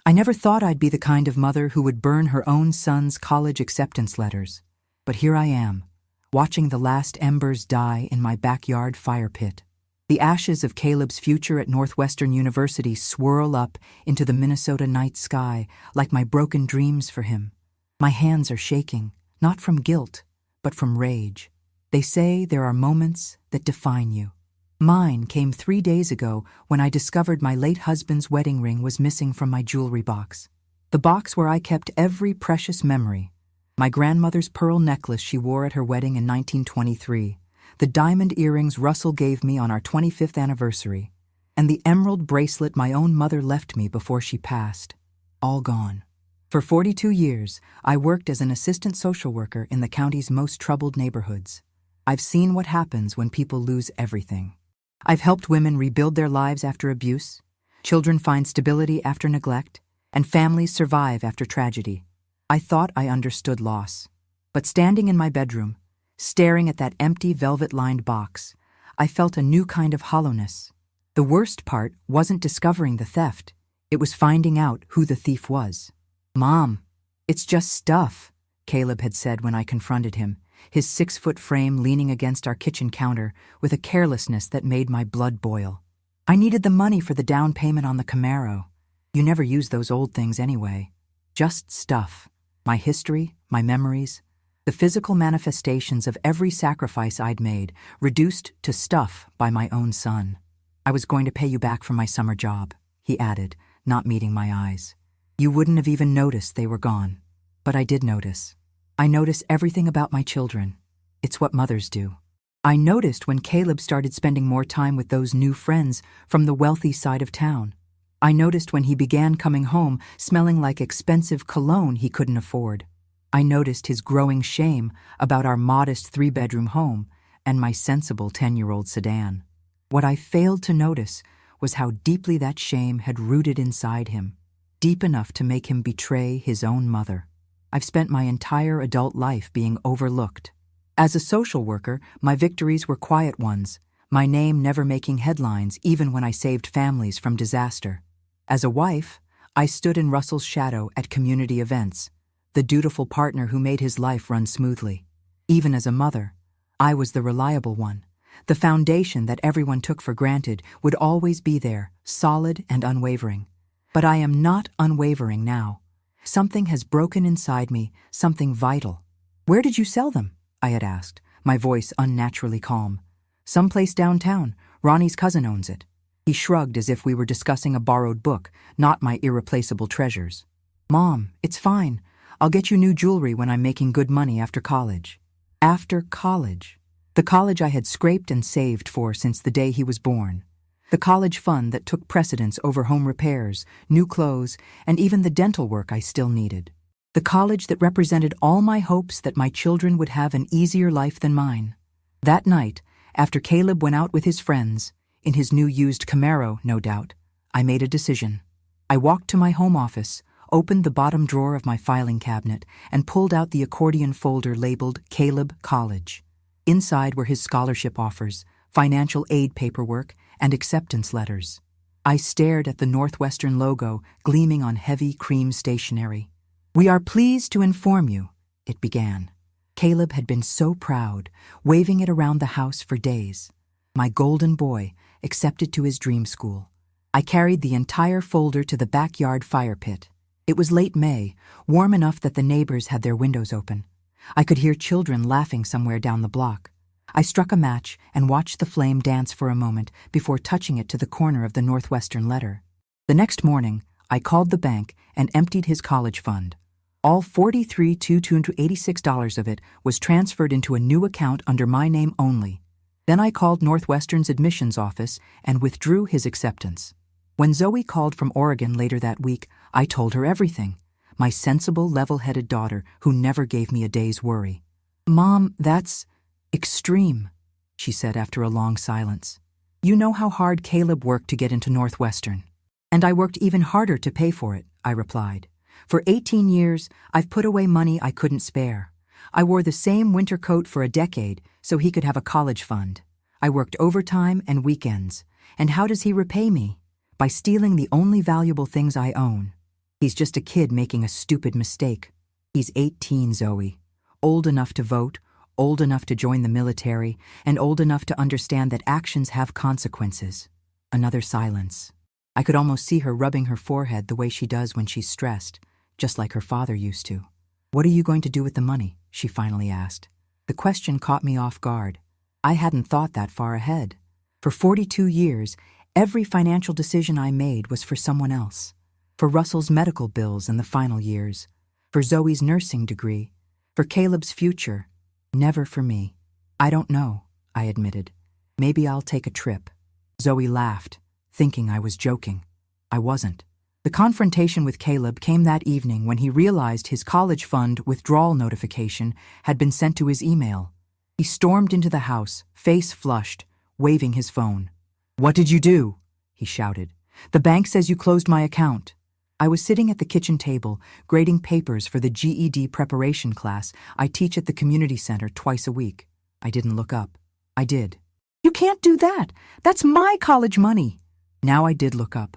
I never thought I'd be the kind of mother who would burn her own son's college acceptance letters. But here I am, watching the last embers die in my backyard fire pit. The ashes of Caleb's future at Northwestern University swirl up into the Minnesota night sky like my broken dreams for him. My hands are shaking, not from guilt, but from rage. They say there are moments that define you. Mine came 3 days ago when I discovered my late husband's wedding ring was missing from my jewelry box. The box where I kept every precious memory. My grandmother's pearl necklace she wore at her wedding in 1923, the diamond earrings Russell gave me on our 25th anniversary, and the emerald bracelet my own mother left me before she passed. All gone. For 42 years, I worked as an assistant social worker in the county's most troubled neighborhoods. I've seen what happens when people lose everything. I've helped women rebuild their lives after abuse, children find stability after neglect, and families survive after tragedy. I thought I understood loss. But standing in my bedroom, staring at that empty velvet-lined box, I felt a new kind of hollowness. The worst part wasn't discovering the theft. It was finding out who the thief was. "Mom, it's just stuff," Caleb had said when I confronted him, his 6-foot frame leaning against our kitchen counter with a carelessness that made my blood boil. "I needed the money for the down payment on the Camaro. You never use those old things anyway. Just stuff. My history, my memories, the physical manifestations of every sacrifice I'd made, reduced to stuff by my own son. I was going to pay you back for my summer job," he added, not meeting my eyes. "You wouldn't have even noticed they were gone." But I did notice. I notice everything about my children. It's what mothers do. I noticed when Caleb started spending more time with those new friends from the wealthy side of town. I noticed when he began coming home smelling like expensive cologne he couldn't afford. I noticed his growing shame about our modest 3-bedroom home and my sensible 10-year-old sedan. What I failed to notice was how deeply that shame had rooted inside him, deep enough to make him betray his own mother. I've spent my entire adult life being overlooked. As a social worker, my victories were quiet ones, my name never making headlines even when I saved families from disaster. As a wife, I stood in Russell's shadow at community events, the dutiful partner who made his life run smoothly. Even as a mother, I was the reliable one. The foundation that everyone took for granted would always be there, solid and unwavering. But I am not unwavering now. Something has broken inside me, something vital. "Where did you sell them?" I had asked, my voice unnaturally calm. "Someplace downtown. Ronnie's cousin owns it." He shrugged as if we were discussing a borrowed book, not my irreplaceable treasures. "Mom, it's fine. I'll get you new jewelry when I'm making good money after college." After college. The college I had scraped and saved for since the day he was born. The college fund that took precedence over home repairs, new clothes, and even the dental work I still needed. The college that represented all my hopes that my children would have an easier life than mine. That night, after Caleb went out with his friends, in his new used Camaro, no doubt, I made a decision. I walked to my home office, opened the bottom drawer of my filing cabinet, and pulled out the accordion folder labeled Caleb College. Inside were his scholarship offers, financial aid paperwork, and acceptance letters. I stared at the Northwestern logo gleaming on heavy cream stationery. "We are pleased to inform you," it began. Caleb had been so proud, waving it around the house for days. My golden boy, accepted to his dream school. I carried the entire folder to the backyard fire pit. It was late May, warm enough that the neighbors had their windows open. I could hear children laughing somewhere down the block. I struck a match and watched the flame dance for a moment before touching it to the corner of the Northwestern letter. The next morning, I called the bank and emptied his college fund. All $43,286 of it was transferred into a new account under my name only. Then I called Northwestern's admissions office and withdrew his acceptance. When Zoe called from Oregon later that week, I told her everything. My sensible, level-headed daughter who never gave me a day's worry. "Mom, that's extreme," she said after a long silence. "You know how hard Caleb worked to get into Northwestern." "And I worked even harder to pay for it," I replied. "For 18 years, I've put away money I couldn't spare. I wore the same winter coat for a decade so he could have a college fund. I worked overtime and weekends. And how does he repay me? By stealing the only valuable things I own." He's just a kid making a stupid mistake. He's 18, Zoe. Old enough to vote, old enough to join the military, and old enough to understand that actions have consequences. Another silence. I could almost see her rubbing her forehead the way she does when she's stressed, just like her father used to. "What are you going to do with the money?" she finally asked. The question caught me off guard. I hadn't thought that far ahead. For 42 years, every financial decision I made was for someone else. For Russell's medical bills in the final years. For Zoe's nursing degree. For Caleb's future. Never for me. "I don't know," I admitted. "Maybe I'll take a trip." Zoe laughed, thinking I was joking. I wasn't. The confrontation with Caleb came that evening when he realized his college fund withdrawal notification had been sent to his email. He stormed into the house, face flushed, waving his phone. "What did you do?" he shouted. "The bank says you closed my account." I was sitting at the kitchen table, grading papers for the GED preparation class I teach at the community center twice a week. I didn't look up. I did. "You can't do that. That's my college money." Now I did look up.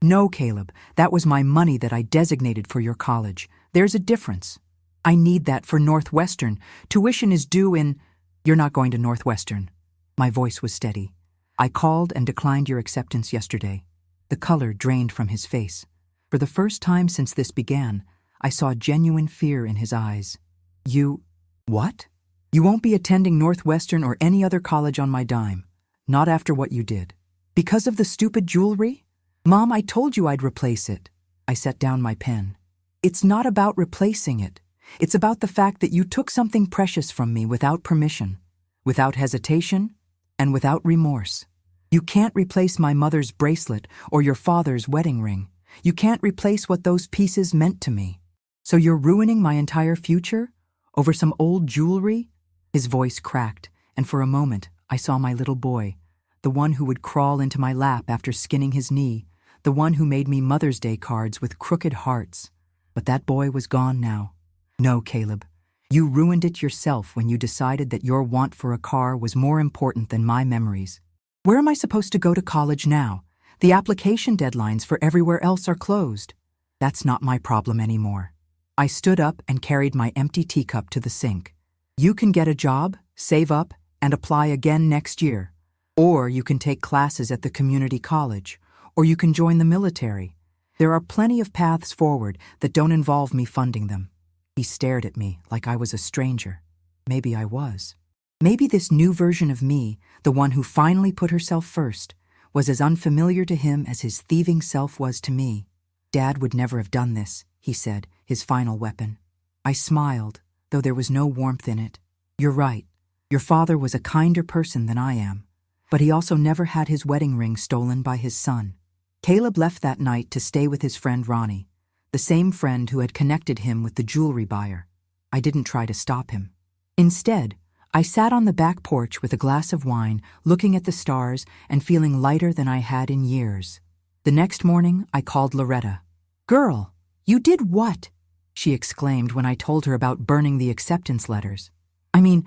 "No, Caleb, that was my money that I designated for your college. There's a difference. I need that for Northwestern. Tuition is due in—" "You're not going to Northwestern." My voice was steady. "I called and declined your acceptance yesterday." The color drained from his face. For the first time since this began, I saw genuine fear in his eyes. "You— what? You won't be attending Northwestern or any other college on my dime. Not after what you did. Because of the stupid jewelry? Mom, I told you I'd replace it." I set down my pen. "It's not about replacing it. It's about the fact that you took something precious from me without permission, without hesitation, and without remorse. You can't replace my mother's bracelet or your father's wedding ring. You can't replace what those pieces meant to me. So you're ruining my entire future? Over some old jewelry?" His voice cracked, and for a moment I saw my little boy, the one who would crawl into my lap after skinning his knee, the one who made me Mother's Day cards with crooked hearts. But that boy was gone now. "No, Caleb. You ruined it yourself when you decided that your want for a car was more important than my memories. Where am I supposed to go to college now? The application deadlines for everywhere else are closed. That's not my problem anymore." I stood up and carried my empty teacup to the sink. "You can get a job, save up, and apply again next year. Or you can take classes at the community college. Or you can join the military. There are plenty of paths forward that don't involve me funding them." He stared at me like I was a stranger. Maybe I was. Maybe this new version of me, the one who finally put herself first, was as unfamiliar to him as his thieving self was to me. "Dad would never have done this," he said, his final weapon. I smiled, though there was no warmth in it. "You're right. Your father was a kinder person than I am. But he also never had his wedding ring stolen by his son." Caleb left that night to stay with his friend Ronnie, the same friend who had connected him with the jewelry buyer. I didn't try to stop him. Instead, I sat on the back porch with a glass of wine, looking at the stars and feeling lighter than I had in years. The next morning, I called Loretta. "Girl, you did what?" she exclaimed when I told her about burning the acceptance letters. "I mean,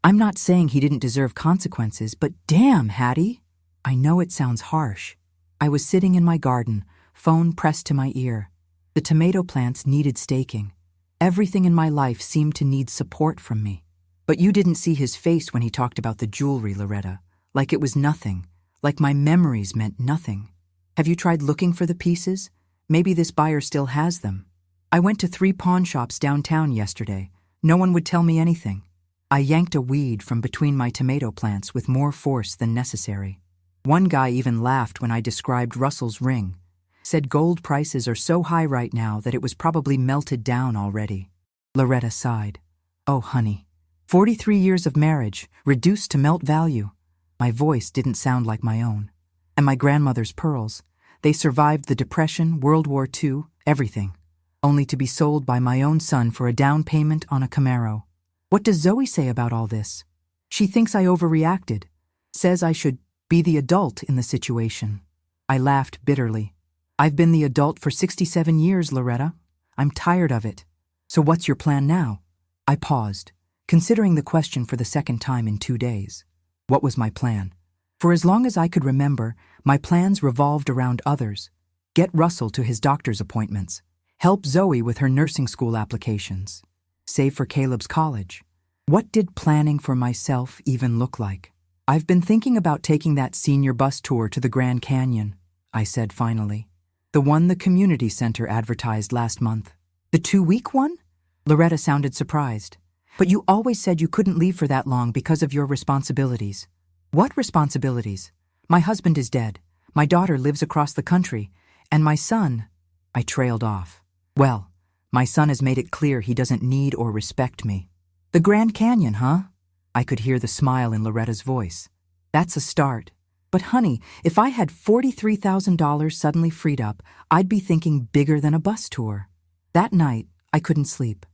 I'm not saying he didn't deserve consequences, but damn, Hattie." I know it sounds harsh. I was sitting in my garden, phone pressed to my ear. The tomato plants needed staking. Everything in my life seemed to need support from me. But you didn't see his face when he talked about the jewelry, Loretta. Like it was nothing. Like my memories meant nothing. Have you tried looking for the pieces? Maybe this buyer still has them. I went to 3 pawn shops downtown yesterday. No one would tell me anything. I yanked a weed from between my tomato plants with more force than necessary. One guy even laughed when I described Russell's ring. Said gold prices are so high right now that it was probably melted down already. Loretta sighed. "Oh, honey. 43 years of marriage, reduced to melt value." My voice didn't sound like my own. "And my grandmother's pearls. They survived the Depression, World War II, everything. Only to be sold by my own son for a down payment on a Camaro. What does Zoe say about all this? She thinks I overreacted. Says I should be the adult in the situation." I laughed bitterly. "I've been the adult for 67 years, Loretta. I'm tired of it. So what's your plan now?" I paused, considering the question for the second time in 2 days. What was my plan? For as long as I could remember, my plans revolved around others. Get Russell to his doctor's appointments. help Zoe with her nursing school applications, save for Caleb's college. What did planning for myself even look like? I've been thinking about taking that senior bus tour to the Grand Canyon, I said finally. The one the community center advertised last month. The 2-week one? Loretta sounded surprised. But you always said you couldn't leave for that long because of your responsibilities. What responsibilities? My husband is dead. My daughter lives across the country. And my son… I trailed off. Well, my son has made it clear he doesn't need or respect me. The Grand Canyon, huh? I could hear the smile in Loretta's voice. That's a start. But honey, if I had $43,000 suddenly freed up, I'd be thinking bigger than a bus tour. That night, I couldn't sleep.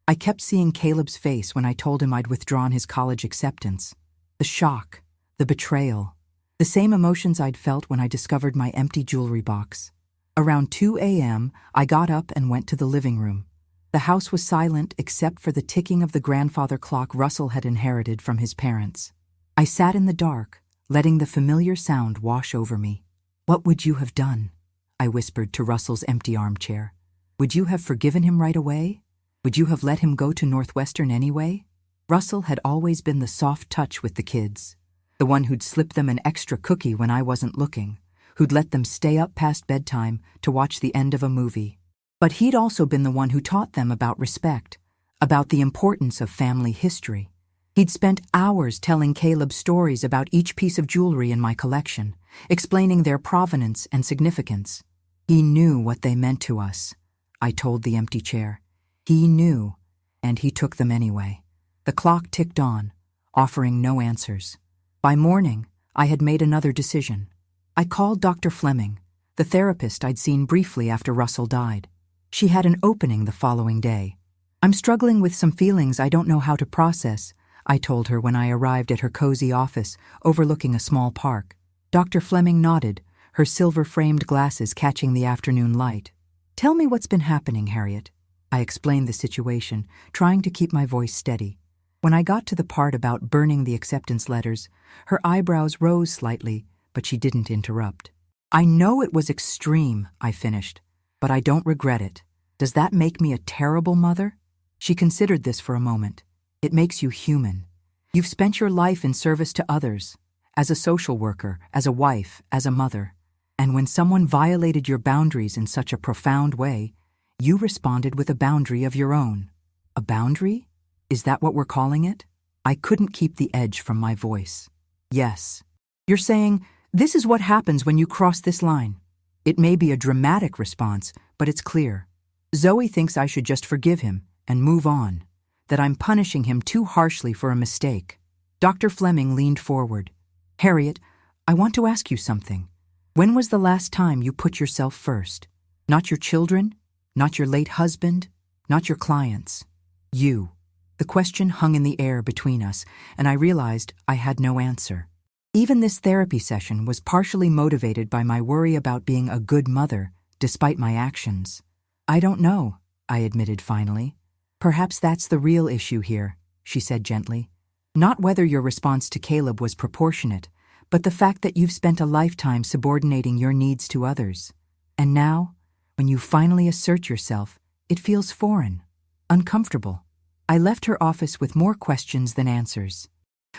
I kept seeing Caleb's face when I told him I'd withdrawn his college acceptance. The shock, the betrayal, the same emotions I'd felt when I discovered my empty jewelry box. Around 2 a.m., I got up and went to the living room. The house was silent except for the ticking of the grandfather clock Russell had inherited from his parents. I sat in the dark, letting the familiar sound wash over me. What would you have done? I whispered to Russell's empty armchair. Would you have forgiven him right away? Would you have let him go to Northwestern anyway? Russell had always been the soft touch with the kids, the one who'd slip them an extra cookie when I wasn't looking, who'd let them stay up past bedtime to watch the end of a movie. But he'd also been the one who taught them about respect, about the importance of family history. He'd spent hours telling Caleb stories about each piece of jewelry in my collection, explaining their provenance and significance. He knew what they meant to us, I told the empty chair. He knew, and he took them anyway. The clock ticked on, offering no answers. By morning, I had made another decision. I called Dr. Fleming, the therapist I'd seen briefly after Russell died. She had an opening the following day. I'm struggling with some feelings I don't know how to process, I told her when I arrived at her cozy office overlooking a small park. Dr. Fleming nodded, her silver-framed glasses catching the afternoon light. Tell me what's been happening, Harriet. I explained the situation, trying to keep my voice steady. When I got to the part about burning the acceptance letters, her eyebrows rose slightly, but she didn't interrupt. I know it was extreme, I finished, but I don't regret it. Does that make me a terrible mother? She considered this for a moment. It makes you human. You've spent your life in service to others, as a social worker, as a wife, as a mother. And when someone violated your boundaries in such a profound way, you responded with a boundary of your own. A boundary? Is that what we're calling it? I couldn't keep the edge from my voice. Yes. You're saying, this is what happens when you cross this line. It may be a dramatic response, but it's clear. Zoe thinks I should just forgive him and move on, that I'm punishing him too harshly for a mistake. Dr. Fleming leaned forward. Harriet, I want to ask you something. When was the last time you put yourself first? Not your children, not your late husband, not your clients. You. The question hung in the air between us, and I realized I had no answer. Even this therapy session was partially motivated by my worry about being a good mother, despite my actions. I don't know, I admitted finally. Perhaps that's the real issue here, she said gently. Not whether your response to Caleb was proportionate, but the fact that you've spent a lifetime subordinating your needs to others. And now, when you finally assert yourself, it feels foreign, uncomfortable. I left her office with more questions than answers.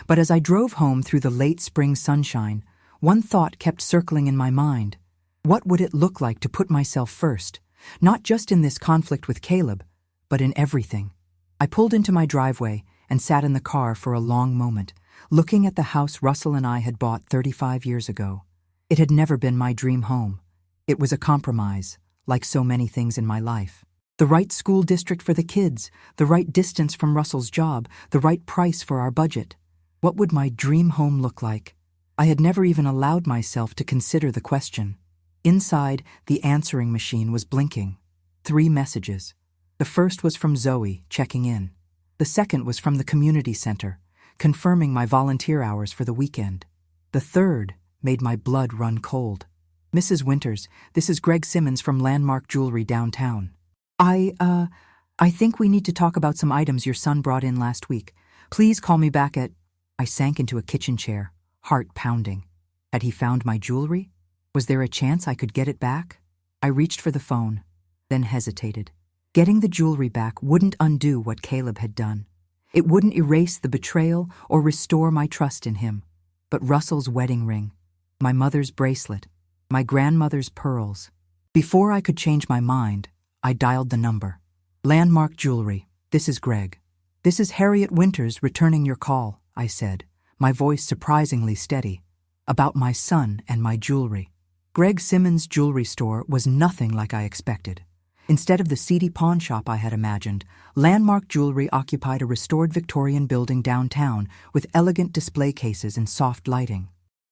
But as I drove home through the late spring sunshine, one thought kept circling in my mind. What would it look like to put myself first, not just in this conflict with Caleb, but in everything? I pulled into my driveway and sat in the car for a long moment, looking at the house Russell and I had bought 35 years ago. It had never been my dream home. It was a compromise, like so many things in my life. The right school district for the kids, the right distance from Russell's job, the right price for our budget. What would my dream home look like? I had never even allowed myself to consider the question. Inside, the answering machine was blinking. 3 messages. The first was from Zoe, checking in. The second was from the community center, confirming my volunteer hours for the weekend. The third made my blood run cold. Mrs. Winters, this is Greg Simmons from Landmark Jewelry downtown. I think we need to talk about some items your son brought in last week. Please call me back at… I sank into a kitchen chair, heart pounding. Had he found my jewelry? Was there a chance I could get it back? I reached for the phone. then hesitated. Getting the jewelry back wouldn't undo what Caleb had done. It wouldn't erase the betrayal or restore my trust in him. But Russell's wedding ring, my mother's bracelet, my grandmother's pearls. Before I could change my mind, I dialed the number. Landmark Jewelry, this is Greg. This is Harriet Winters returning your call, I said, my voice surprisingly steady. About my son and my jewelry. Greg Simmons' jewelry store was nothing like I expected. Instead of the seedy pawn shop I had imagined, Landmark Jewelry occupied a restored Victorian building downtown with elegant display cases and soft lighting.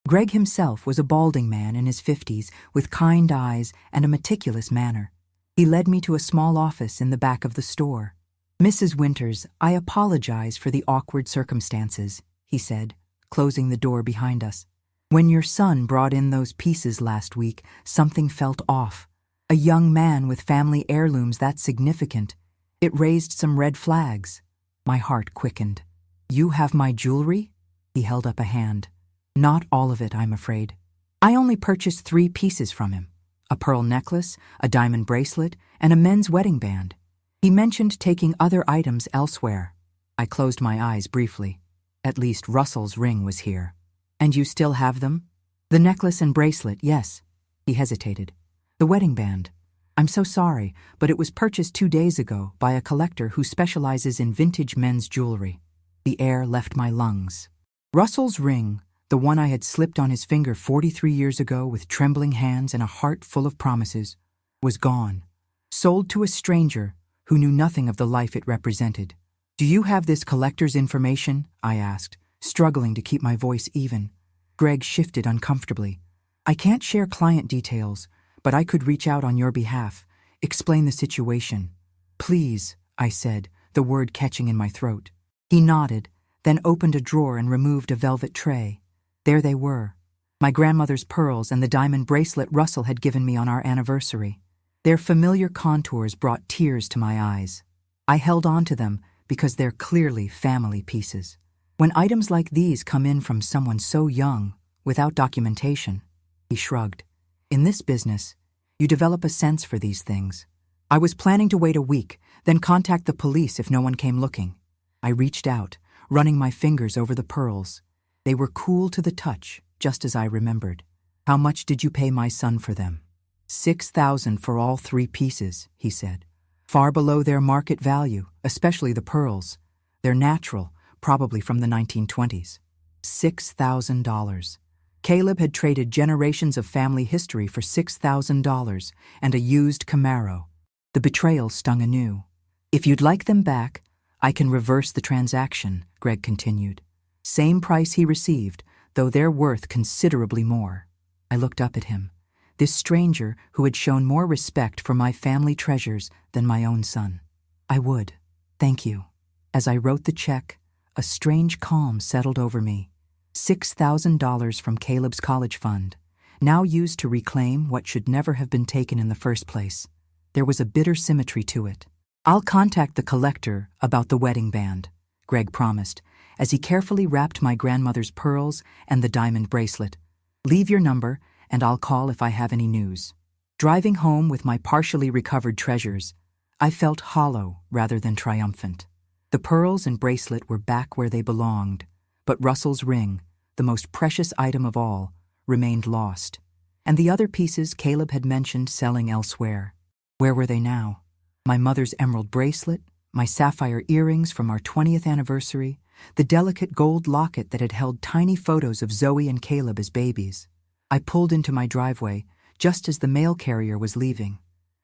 Greg himself was a balding man in his 50s with kind eyes and a meticulous manner. He led me to a small office in the back of the store. Mrs. Winters, I apologize for the awkward circumstances, he said, closing the door behind us. When your son brought in those pieces last week, something felt off. A young man with family heirlooms that significant. It raised some red flags. My heart quickened. You have my jewelry? He held up a hand. Not all of it, I'm afraid. I only purchased 3 pieces from him. A pearl necklace, a diamond bracelet, and a men's wedding band. He mentioned taking other items elsewhere. I closed my eyes briefly. At least Russell's ring was here. And you still have them? The necklace and bracelet, yes. He hesitated. The wedding band. I'm so sorry, but it was purchased 2 days ago by a collector who specializes in vintage men's jewelry. The air left my lungs. Russell's ring, the one I had slipped on his finger 43 years ago with trembling hands and a heart full of promises, was gone. Sold to a stranger who knew nothing of the life it represented. Do you have this collector's information? I asked, struggling to keep my voice even. Greg shifted uncomfortably. I can't share client details, but I could reach out on your behalf, explain the situation. Please, I said, the word catching in my throat. He nodded, then opened a drawer and removed a velvet tray. There they were, my grandmother's pearls and the diamond bracelet Russell had given me on our anniversary. Their familiar contours brought tears to my eyes. I held on to them because they're clearly family pieces. When items like these come in from someone so young, without documentation, he shrugged. In this business, you develop a sense for these things. I was planning to wait a week, then contact the police if no one came looking. I reached out, running my fingers over the pearls. They were cool to the touch, just as I remembered. How much did you pay my son for them? $6,000 for all 3 pieces, he said. Far below their market value, especially the pearls. They're natural, probably from the 1920s. $6,000. Caleb had traded generations of family history for $6,000 and a used Camaro. The betrayal stung anew. If you'd like them back, I can reverse the transaction, Greg continued. Same price he received, though they're worth considerably more. I looked up at him, this stranger who had shown more respect for my family treasures than my own son. I would. Thank you. As I wrote the check, a strange calm settled over me. $6,000 from Caleb's college fund, now used to reclaim what should never have been taken in the first place. There was a bitter symmetry to it. I'll contact the collector about the wedding band, Greg promised, as he carefully wrapped my grandmother's pearls and the diamond bracelet. Leave your number, and I'll call if I have any news. Driving home with my partially recovered treasures, I felt hollow rather than triumphant. The pearls and bracelet were back where they belonged, but Russell's ring, the most precious item of all, remained lost. And the other pieces Caleb had mentioned selling elsewhere. Where were they now? My mother's emerald bracelet, my sapphire earrings from our 20th anniversary, the delicate gold locket that had held tiny photos of Zoe and Caleb as babies. I pulled into my driveway just as the mail carrier was leaving.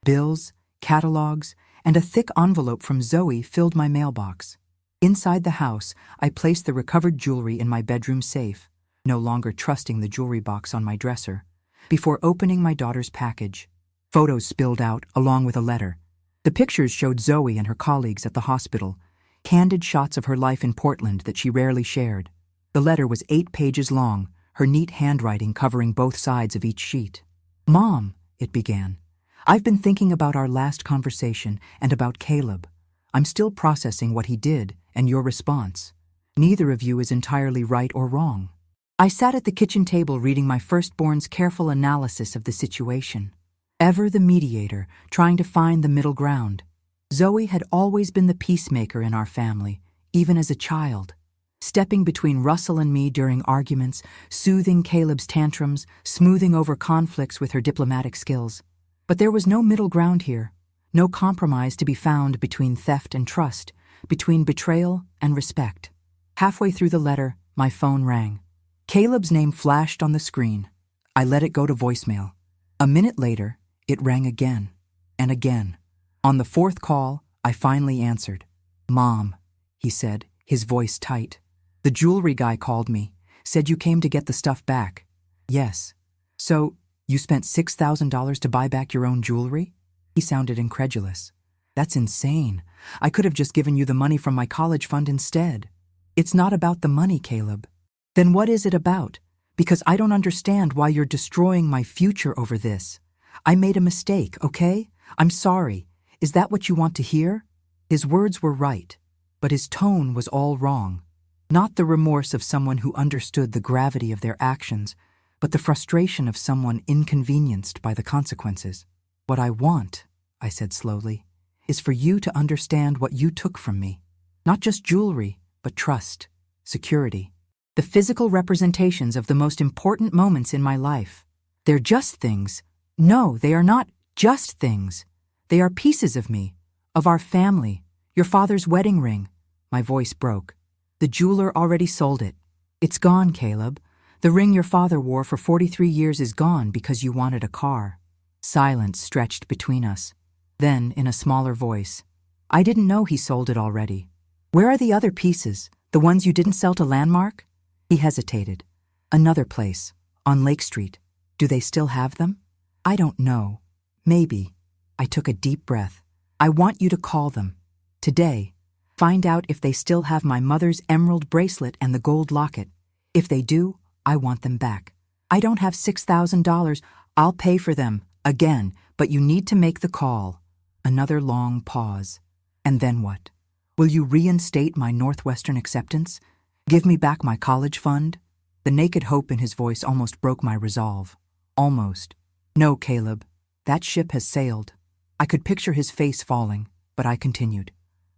Bills, catalogs, and a thick envelope from Zoe filled my mailbox. Inside the house, I placed the recovered jewelry in my bedroom safe, no longer trusting the jewelry box on my dresser, before opening my daughter's package. Photos spilled out, along with a letter. The pictures showed Zoe and her colleagues at the hospital, candid shots of her life in Portland that she rarely shared. The letter was 8 pages long, her neat handwriting covering both sides of each sheet. Mom, it began, I've been thinking about our last conversation and about Caleb. I'm still processing what he did and your response. Neither of you is entirely right or wrong. I sat at the kitchen table reading my firstborn's careful analysis of the situation. ever the mediator, trying to find the middle ground. Zoe had always been the peacemaker in our family, even as a child, stepping between Russell and me during arguments, soothing Caleb's tantrums, smoothing over conflicts with her diplomatic skills. But there was no middle ground here, no compromise to be found between theft and trust, between betrayal and respect. Halfway through the letter, my phone rang. Caleb's name flashed on the screen. I let it go to voicemail. A minute later, it rang again and again. On the fourth call, I finally answered. "Mom," he said, his voice tight. "The jewelry guy called me, said you came to get the stuff back." "Yes." "So, you spent $6,000 to buy back your own jewelry?" He sounded incredulous. "That's insane. I could have just given you the money from my college fund instead." "It's not about the money, Caleb." "Then what is it about? Because I don't understand why you're destroying my future over this. I made a mistake, okay? I'm sorry. Is that what you want to hear?" His words were right, but his tone was all wrong. Not the remorse of someone who understood the gravity of their actions, but the frustration of someone inconvenienced by the consequences. "What I want," I said slowly, "is for you to understand what you took from me. Not just jewelry, but trust, security, the physical representations of the most important moments in my life. They're just things. No, they are not just things. They are pieces of me, of our family, your father's wedding ring." My voice broke. "The jeweler already sold it. It's gone, Caleb. The ring your father wore for 43 years is gone because you wanted a car." Silence stretched between us. Then, in a smaller voice, "I didn't know he sold it already. Where are the other pieces, the ones you didn't sell to Landmark?" He hesitated. "Another place, on Lake Street. Do they still have them?" "I don't know. Maybe." I took a deep breath. "I want you to call them. Today. Find out if they still have my mother's emerald bracelet and the gold locket. If they do, I want them back. I don't have $6,000. I'll pay for them, again, but you need to make the call." Another long pause. "And then what? Will you reinstate my Northwestern acceptance? Give me back my college fund?" The naked hope in his voice almost broke my resolve. Almost. "No, Caleb. That ship has sailed." I could picture his face falling, but I continued.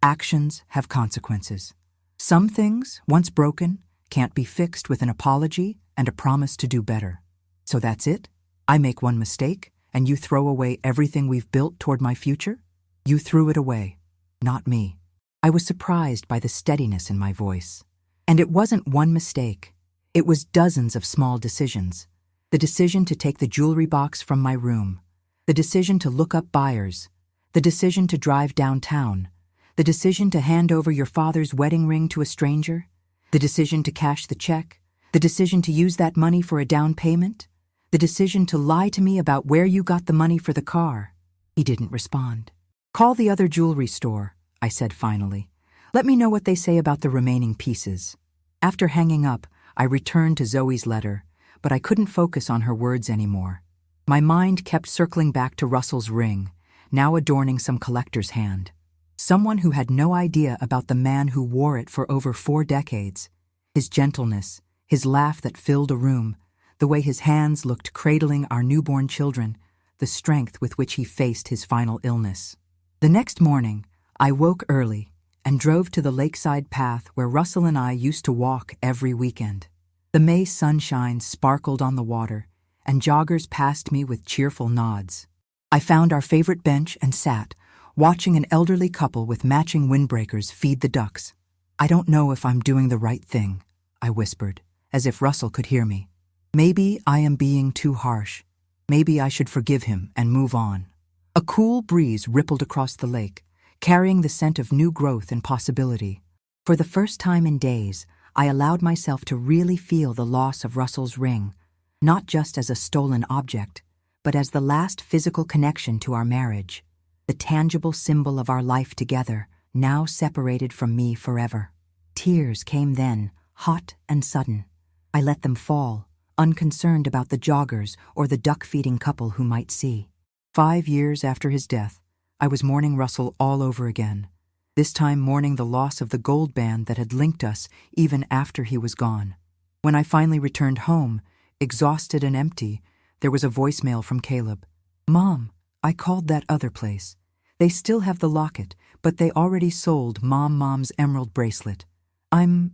"Actions have consequences. Some things, once broken, can't be fixed with an apology and a promise to do better. So that's it? I make one mistake, and you throw away everything we've built toward my future? You threw it away, not me." I was surprised by the steadiness in my voice. And it wasn't one mistake. It was dozens of small decisions. The decision to take the jewelry box from my room. The decision to look up buyers. The decision to drive downtown. The decision to hand over your father's wedding ring to a stranger. The decision to cash the check. The decision to use that money for a down payment. The decision to lie to me about where you got the money for the car. He didn't respond. "Call the other jewelry store," I said finally. "Let me know what they say about the remaining pieces." After hanging up, I returned to Zoe's letter, but I couldn't focus on her words anymore. My mind kept circling back to Russell's ring, now adorning some collector's hand. Someone who had no idea about the man who wore it for over 4 decades. His gentleness, his laugh that filled a room, the way his hands looked cradling our newborn children, the strength with which he faced his final illness. The next morning, I woke early and drove to the lakeside path where Russell and I used to walk every weekend. The May sunshine sparkled on the water, and joggers passed me with cheerful nods. I found our favorite bench and sat, watching an elderly couple with matching windbreakers feed the ducks. "I don't know if I'm doing the right thing," I whispered, as if Russell could hear me. "Maybe I am being too harsh. Maybe I should forgive him and move on." A cool breeze rippled across the lake, carrying the scent of new growth and possibility. For the first time in days, I allowed myself to really feel the loss of Russell's ring, not just as a stolen object, but as the last physical connection to our marriage, the tangible symbol of our life together, now separated from me forever. Tears came then, hot and sudden. I let them fall, unconcerned about the joggers or the duck-feeding couple who might see. 5 years after his death, I was mourning Russell all over again, this time mourning the loss of the gold band that had linked us even after he was gone. When I finally returned home, exhausted and empty, there was a voicemail from Caleb. Mom, I called that other place. They still have the locket, but they already sold Mom's emerald bracelet. I'm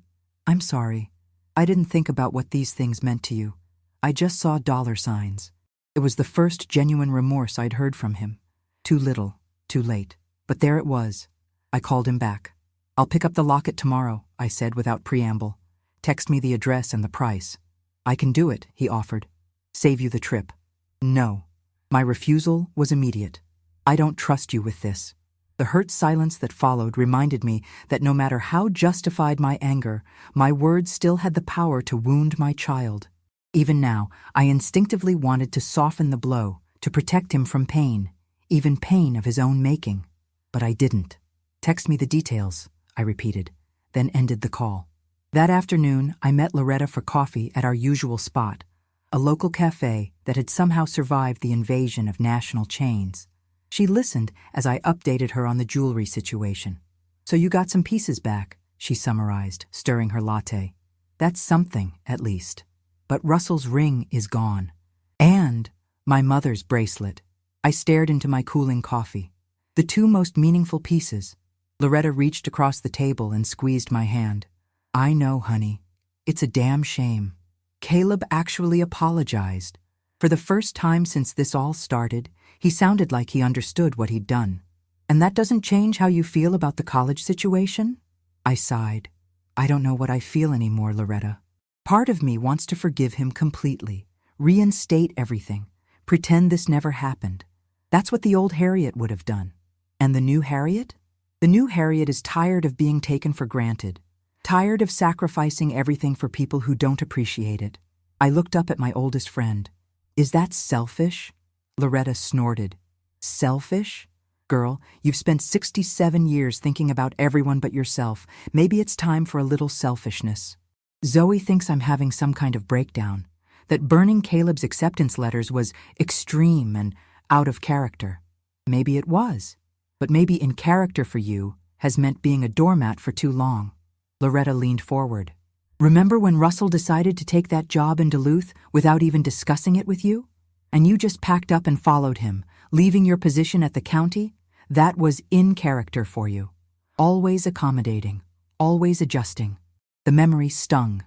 sorry. I didn't think about what these things meant to you. I just saw dollar signs. It was the first genuine remorse I'd heard from him. Too little, too late. But there it was. I called him back. I'll pick up the locket tomorrow, I said without preamble. Text me the address and the price. I can do it, he offered. Save you the trip. No. My refusal was immediate. I don't trust you with this. The hurt silence that followed reminded me that no matter how justified my anger, my words still had the power to wound my child. Even now, I instinctively wanted to soften the blow, to protect him from pain, even pain of his own making. But I didn't. Text me the details, I repeated, then ended the call. That afternoon, I met Loretta for coffee at our usual spot, a local cafe that had somehow survived the invasion of national chains. She listened as I updated her on the jewelry situation. So you got some pieces back, she summarized, stirring her latte. That's something, at least. But Russell's ring is gone. And my mother's bracelet. I stared into my cooling coffee. The two most meaningful pieces. Loretta reached across the table and squeezed my hand. I know, honey. It's a damn shame. Caleb actually apologized. For the first time since this all started, he sounded like he understood what he'd done. And that doesn't change how you feel about the college situation? I sighed. I don't know what I feel anymore, Loretta. Part of me wants to forgive him completely, reinstate everything, pretend this never happened. That's what the old Harriet would have done. And the new Harriet? The new Harriet is tired of being taken for granted, tired of sacrificing everything for people who don't appreciate it. I looked up at my oldest friend. Is that selfish? Loretta snorted. Selfish? Girl, you've spent 67 years thinking about everyone but yourself. Maybe it's time for a little selfishness. Zoe thinks I'm having some kind of breakdown, that burning Caleb's acceptance letters was extreme and out of character. Maybe it was, but maybe in character for you has meant being a doormat for too long. Loretta leaned forward. Remember when Russell decided to take that job in Duluth without even discussing it with you? And you just packed up and followed him, leaving your position at the county? That was in character for you. Always accommodating, always adjusting. The memory stung.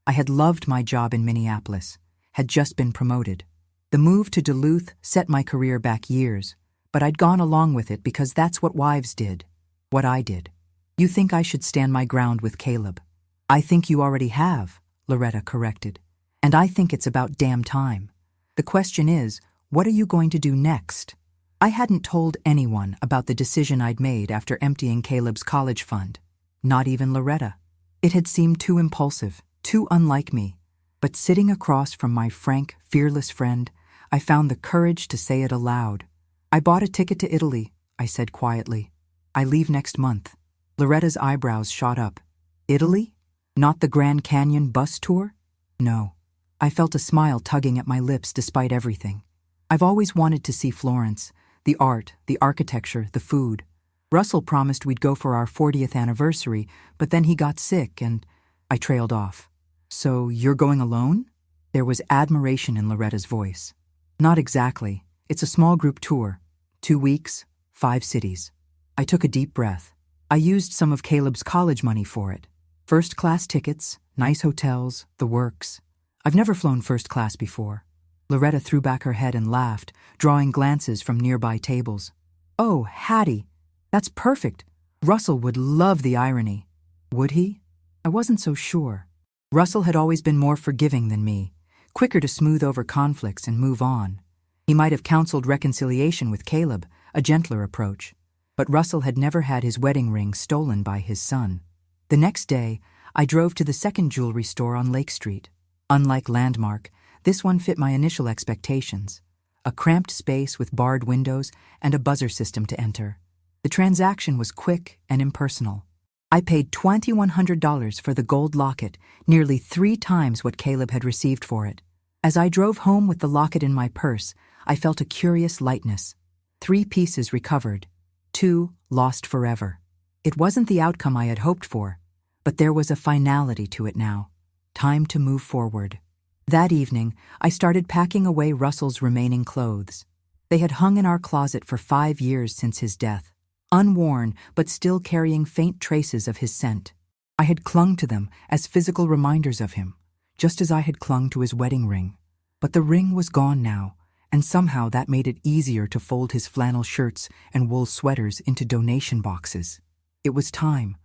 I had loved my job in Minneapolis, had just been promoted. The move to Duluth set my career back years, but I'd gone along with it because that's what wives did, what I did. You think I should stand my ground with Caleb? I think you already have, Loretta corrected. And I think it's about damn time. The question is, what are you going to do next? I hadn't told anyone about the decision I'd made after emptying Caleb's college fund. Not even Loretta. It had seemed too impulsive, too unlike me. But sitting across from my frank, fearless friend, I found the courage to say it aloud. I bought a ticket to Italy, I said quietly. I leave next month. Loretta's eyebrows shot up. Italy? Not the Grand Canyon bus tour? No. I felt a smile tugging at my lips despite everything. I've always wanted to see Florence, the art, the architecture, the food. Russell promised we'd go for our 40th anniversary, but then he got sick and I trailed off. So you're going alone? There was admiration in Loretta's voice. Not exactly. It's a small group tour. 2 weeks, 5 cities. I took a deep breath. I used some of Caleb's college money for it. First-class tickets, nice hotels, the works. I've never flown first class before. Loretta threw back her head and laughed, drawing glances from nearby tables. Oh, Hattie, that's perfect. Russell would love the irony. Would he? I wasn't so sure. Russell had always been more forgiving than me, quicker to smooth over conflicts and move on. He might have counseled reconciliation with Caleb, a gentler approach. But Russell had never had his wedding ring stolen by his son. The next day, I drove to the second jewelry store on Lake Street. Unlike Landmark, this one fit my initial expectations. A cramped space with barred windows and a buzzer system to enter. The transaction was quick and impersonal. I paid $2,100 for the gold locket, nearly 3 times what Caleb had received for it. As I drove home with the locket in my purse, I felt a curious lightness. 3 pieces recovered, 2 lost forever. It wasn't the outcome I had hoped for, but there was a finality to it now. Time to move forward. That evening, I started packing away Russell's remaining clothes. They had hung in our closet for 5 years since his death, unworn but still carrying faint traces of his scent. I had clung to them as physical reminders of him, just as I had clung to his wedding ring. But the ring was gone now, and somehow that made it easier to fold his flannel shirts and wool sweaters into donation boxes. It was time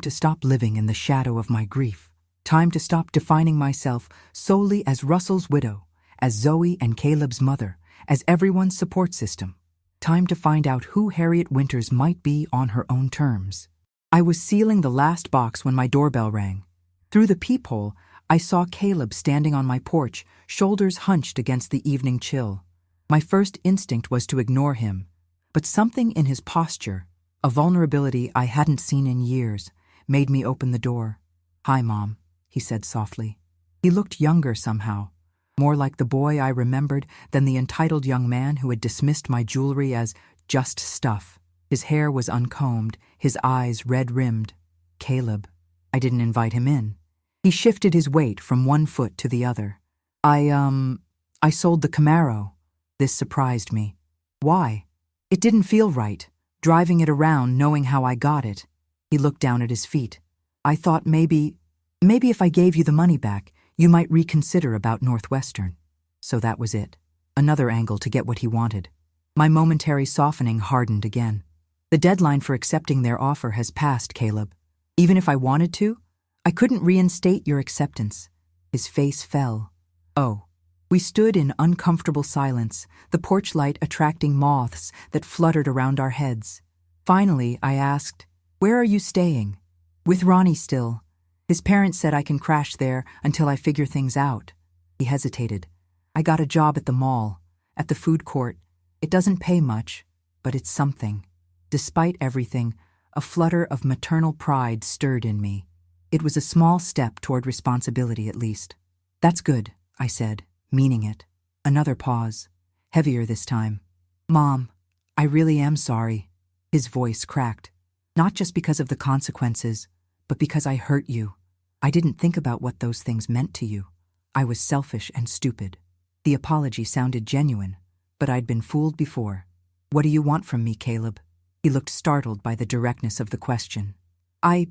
to stop living in the shadow of my grief, time to stop defining myself solely as Russell's widow, as Zoe and Caleb's mother, as everyone's support system. Time to find out who Harriet Winters might be on her own terms. I was sealing the last box when my doorbell rang. Through the peephole, I saw Caleb standing on my porch, shoulders hunched against the evening chill. My first instinct was to ignore him, but something in his posture, a vulnerability I hadn't seen in years, made me open the door. "Hi, Mom," he said softly. He looked younger somehow, more like the boy I remembered than the entitled young man who had dismissed my jewelry as just stuff. His hair was uncombed, his eyes red-rimmed. Caleb. I didn't invite him in. He shifted his weight from one foot to the other. I sold the Camaro." This surprised me. "Why?" "It didn't feel right, driving it around knowing how I got it." He looked down at his feet. "I thought maybe if I gave you the money back, you might reconsider about Northwestern." So that was it. Another angle to get what he wanted. My momentary softening hardened again. "The deadline for accepting their offer has passed, Caleb. Even if I wanted to, I couldn't reinstate your acceptance." His face fell. "Oh." We stood in uncomfortable silence, the porch light attracting moths that fluttered around our heads. Finally, I asked, "Where are you staying?" "With Ronnie still. His parents said I can crash there until I figure things out." He hesitated. "I got a job at the mall, at the food court. It doesn't pay much, but it's something." Despite everything, a flutter of maternal pride stirred in me. It was a small step toward responsibility, at least. "That's good," I said, meaning it. Another pause, heavier this time. "Mom, I really am sorry." His voice cracked. "Not just because of the consequences, but because I hurt you. I didn't think about what those things meant to you. I was selfish and stupid." The apology sounded genuine, but I'd been fooled before. "What do you want from me, Caleb?" He looked startled by the directness of the question. I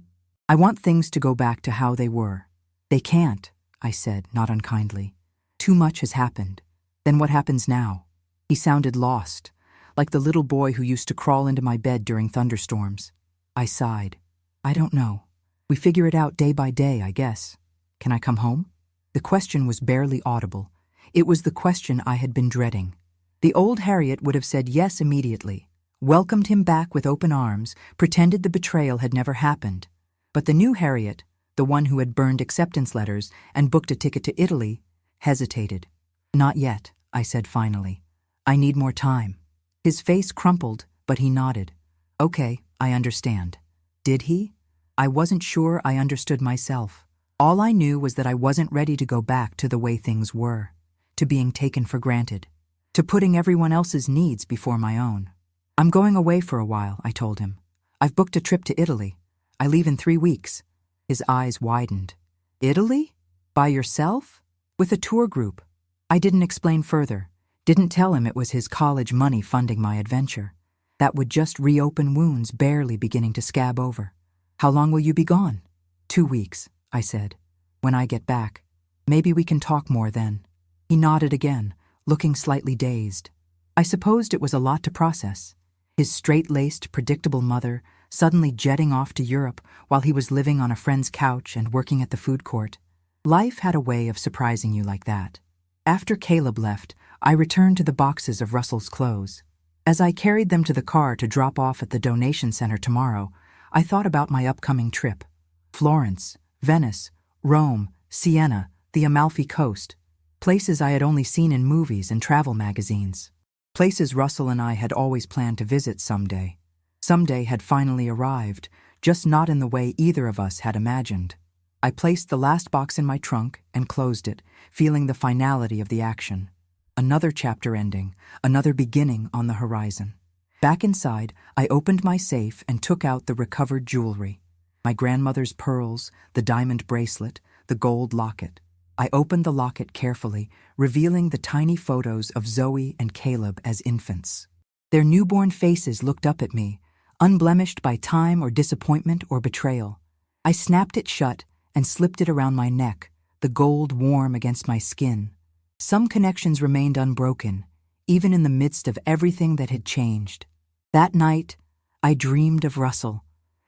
want things to go back to how they were." "They can't," I said, not unkindly. "Too much has happened." "Then what happens now?" He sounded lost, like the little boy who used to crawl into my bed during thunderstorms. I sighed. "I don't know. We figure it out day by day, I guess. Can I come home?" The question was barely audible. It was the question I had been dreading. The old Harriet would have said yes immediately, welcomed him back with open arms, pretended the betrayal had never happened. But the new Harriet, the one who had burned acceptance letters and booked a ticket to Italy, hesitated. "Not yet," I said finally. "I need more time." His face crumpled, but he nodded. "Okay, I understand." Did he? I wasn't sure I understood myself. All I knew was that I wasn't ready to go back to the way things were, to being taken for granted, to putting everyone else's needs before my own. "I'm going away for a while," I told him. "I've booked a trip to Italy. I leave in 3 weeks. His eyes widened. "Italy? By yourself?" "With a tour group." I didn't explain further, didn't tell him it was his college money funding my adventure. That would just reopen wounds barely beginning to scab over. "How long will you be gone?" 2 weeks, I said. "When I get back. Maybe we can talk more then." He nodded again, looking slightly dazed. I supposed it was a lot to process. His straight-laced, predictable mother suddenly jetting off to Europe while he was living on a friend's couch and working at the food court. Life had a way of surprising you like that. After Caleb left, I returned to the boxes of Russell's clothes. As I carried them to the car to drop off at the donation center tomorrow, I thought about my upcoming trip. Florence, Venice, Rome, Siena, the Amalfi Coast. Places I had only seen in movies and travel magazines. Places Russell and I had always planned to visit someday. Someday had finally arrived, just not in the way either of us had imagined. I placed the last box in my trunk and closed it, feeling the finality of the action. Another chapter ending, another beginning on the horizon. Back inside, I opened my safe and took out the recovered jewelry. My grandmother's pearls, the diamond bracelet, the gold locket. I opened the locket carefully, revealing the tiny photos of Zoe and Caleb as infants. Their newborn faces looked up at me, unblemished by time or disappointment or betrayal. I snapped it shut and slipped it around my neck, the gold warm against my skin. Some connections remained unbroken, even in the midst of everything that had changed. That night, I dreamed of Russell.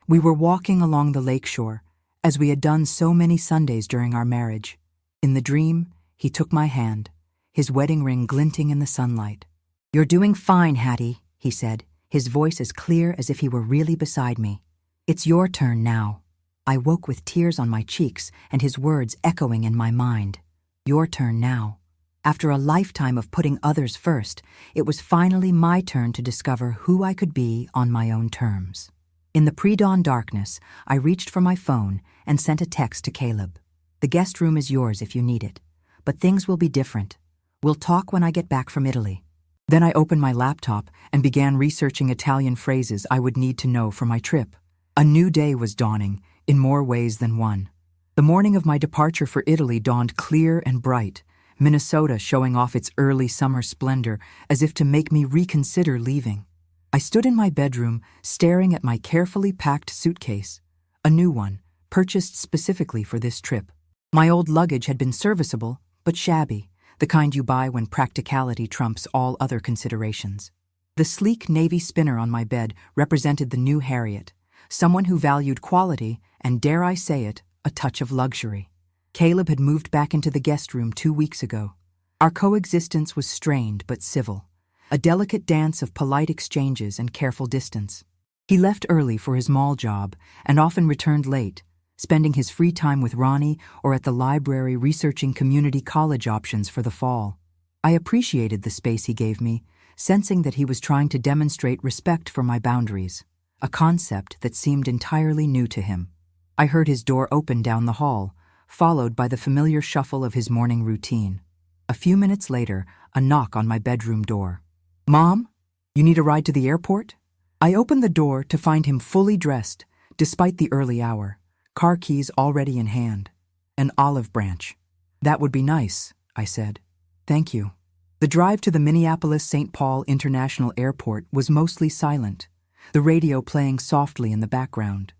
We were walking along the lakeshore, as we had done so many Sundays during our marriage. In the dream, he took my hand, his wedding ring glinting in the sunlight. "You're doing fine, Hattie," he said, his voice as clear as if he were really beside me. "It's your turn now." I woke with tears on my cheeks and his words echoing in my mind. Your turn now. After a lifetime of putting others first, it was finally my turn to discover who I could be on my own terms. In the pre-dawn darkness, I reached for my phone and sent a text to Caleb. "The guest room is yours if you need it, but things will be different. We'll talk when I get back from Italy." Then I opened my laptop and began researching Italian phrases I would need to know for my trip. A new day was dawning, in more ways than one. The morning of my departure for Italy dawned clear and bright, Minnesota showing off its early summer splendor as if to make me reconsider leaving. I stood in my bedroom, staring at my carefully packed suitcase, a new one, purchased specifically for this trip. My old luggage had been serviceable, but shabby, the kind you buy when practicality trumps all other considerations. The sleek navy spinner on my bed represented the new Harriet, someone who valued quality and, dare I say it, a touch of luxury. Caleb had moved back into the guest room 2 weeks ago. Our coexistence was strained but civil, a delicate dance of polite exchanges and careful distance. He left early for his mall job and often returned late, spending his free time with Ronnie or at the library researching community college options for the fall. I appreciated the space he gave me, sensing that he was trying to demonstrate respect for my boundaries, a concept that seemed entirely new to him. I heard his door open down the hall, followed by the familiar shuffle of his morning routine. A few minutes later, a knock on my bedroom door. "Mom, you need a ride to the airport?" I opened the door to find him fully dressed, despite the early hour, car keys already in hand. An olive branch. "That would be nice," I said. "Thank you." The drive to the Minneapolis-St. Paul International Airport was mostly silent, the radio playing softly in the background.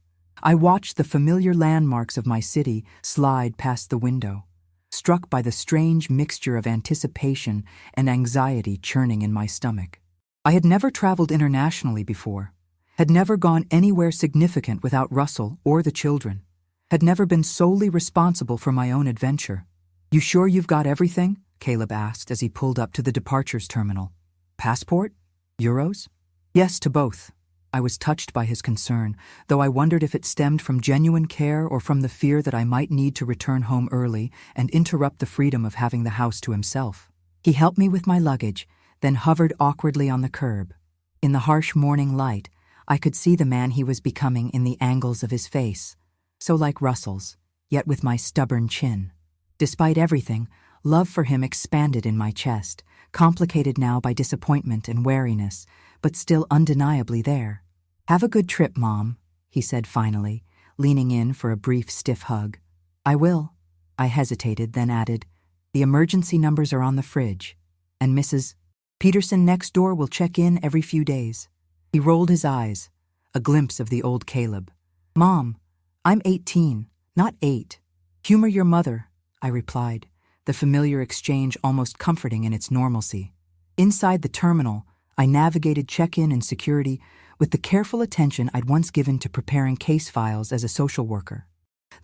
I watched the familiar landmarks of my city slide past the window, struck by the strange mixture of anticipation and anxiety churning in my stomach. I had never traveled internationally before, had never gone anywhere significant without Russell or the children, had never been solely responsible for my own adventure. "You sure you've got everything?" Caleb asked as he pulled up to the departures terminal. "Passport? Euros?" "Yes, to both." I was touched by his concern, though I wondered if it stemmed from genuine care or from the fear that I might need to return home early and interrupt the freedom of having the house to himself. He helped me with my luggage, then hovered awkwardly on the curb. In the harsh morning light, I could see the man he was becoming in the angles of his face, so like Russell's, yet with my stubborn chin. Despite everything, love for him expanded in my chest, complicated now by disappointment and wariness, but still undeniably there. "Have a good trip, Mom," he said finally, leaning in for a brief, stiff hug. "I will." I hesitated, then added, "The emergency numbers are on the fridge, and Mrs. Peterson next door will check in every few days." He rolled his eyes, a glimpse of the old Caleb. "Mom, I'm 18, not 8. Humor your mother," I replied, the familiar exchange almost comforting in its normalcy. Inside the terminal, I navigated check-in and security with the careful attention I'd once given to preparing case files as a social worker.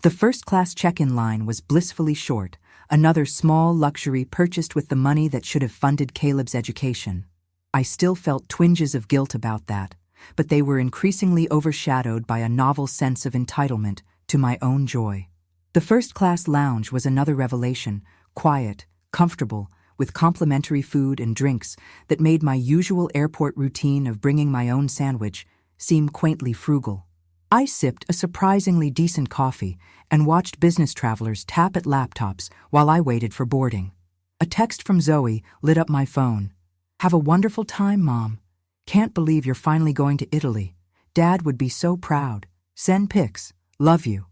The first-class check-in line was blissfully short, another small luxury purchased with the money that should have funded Caleb's education. I still felt twinges of guilt about that, but they were increasingly overshadowed by a novel sense of entitlement to my own joy. The first-class lounge was another revelation, quiet, comfortable, with complimentary food and drinks that made my usual airport routine of bringing my own sandwich seem quaintly frugal. I sipped a surprisingly decent coffee and watched business travelers tap at laptops while I waited for boarding. A text from Zoe lit up my phone. "Have a wonderful time, Mom. Can't believe you're finally going to Italy. Dad would be so proud. Send pics. Love you."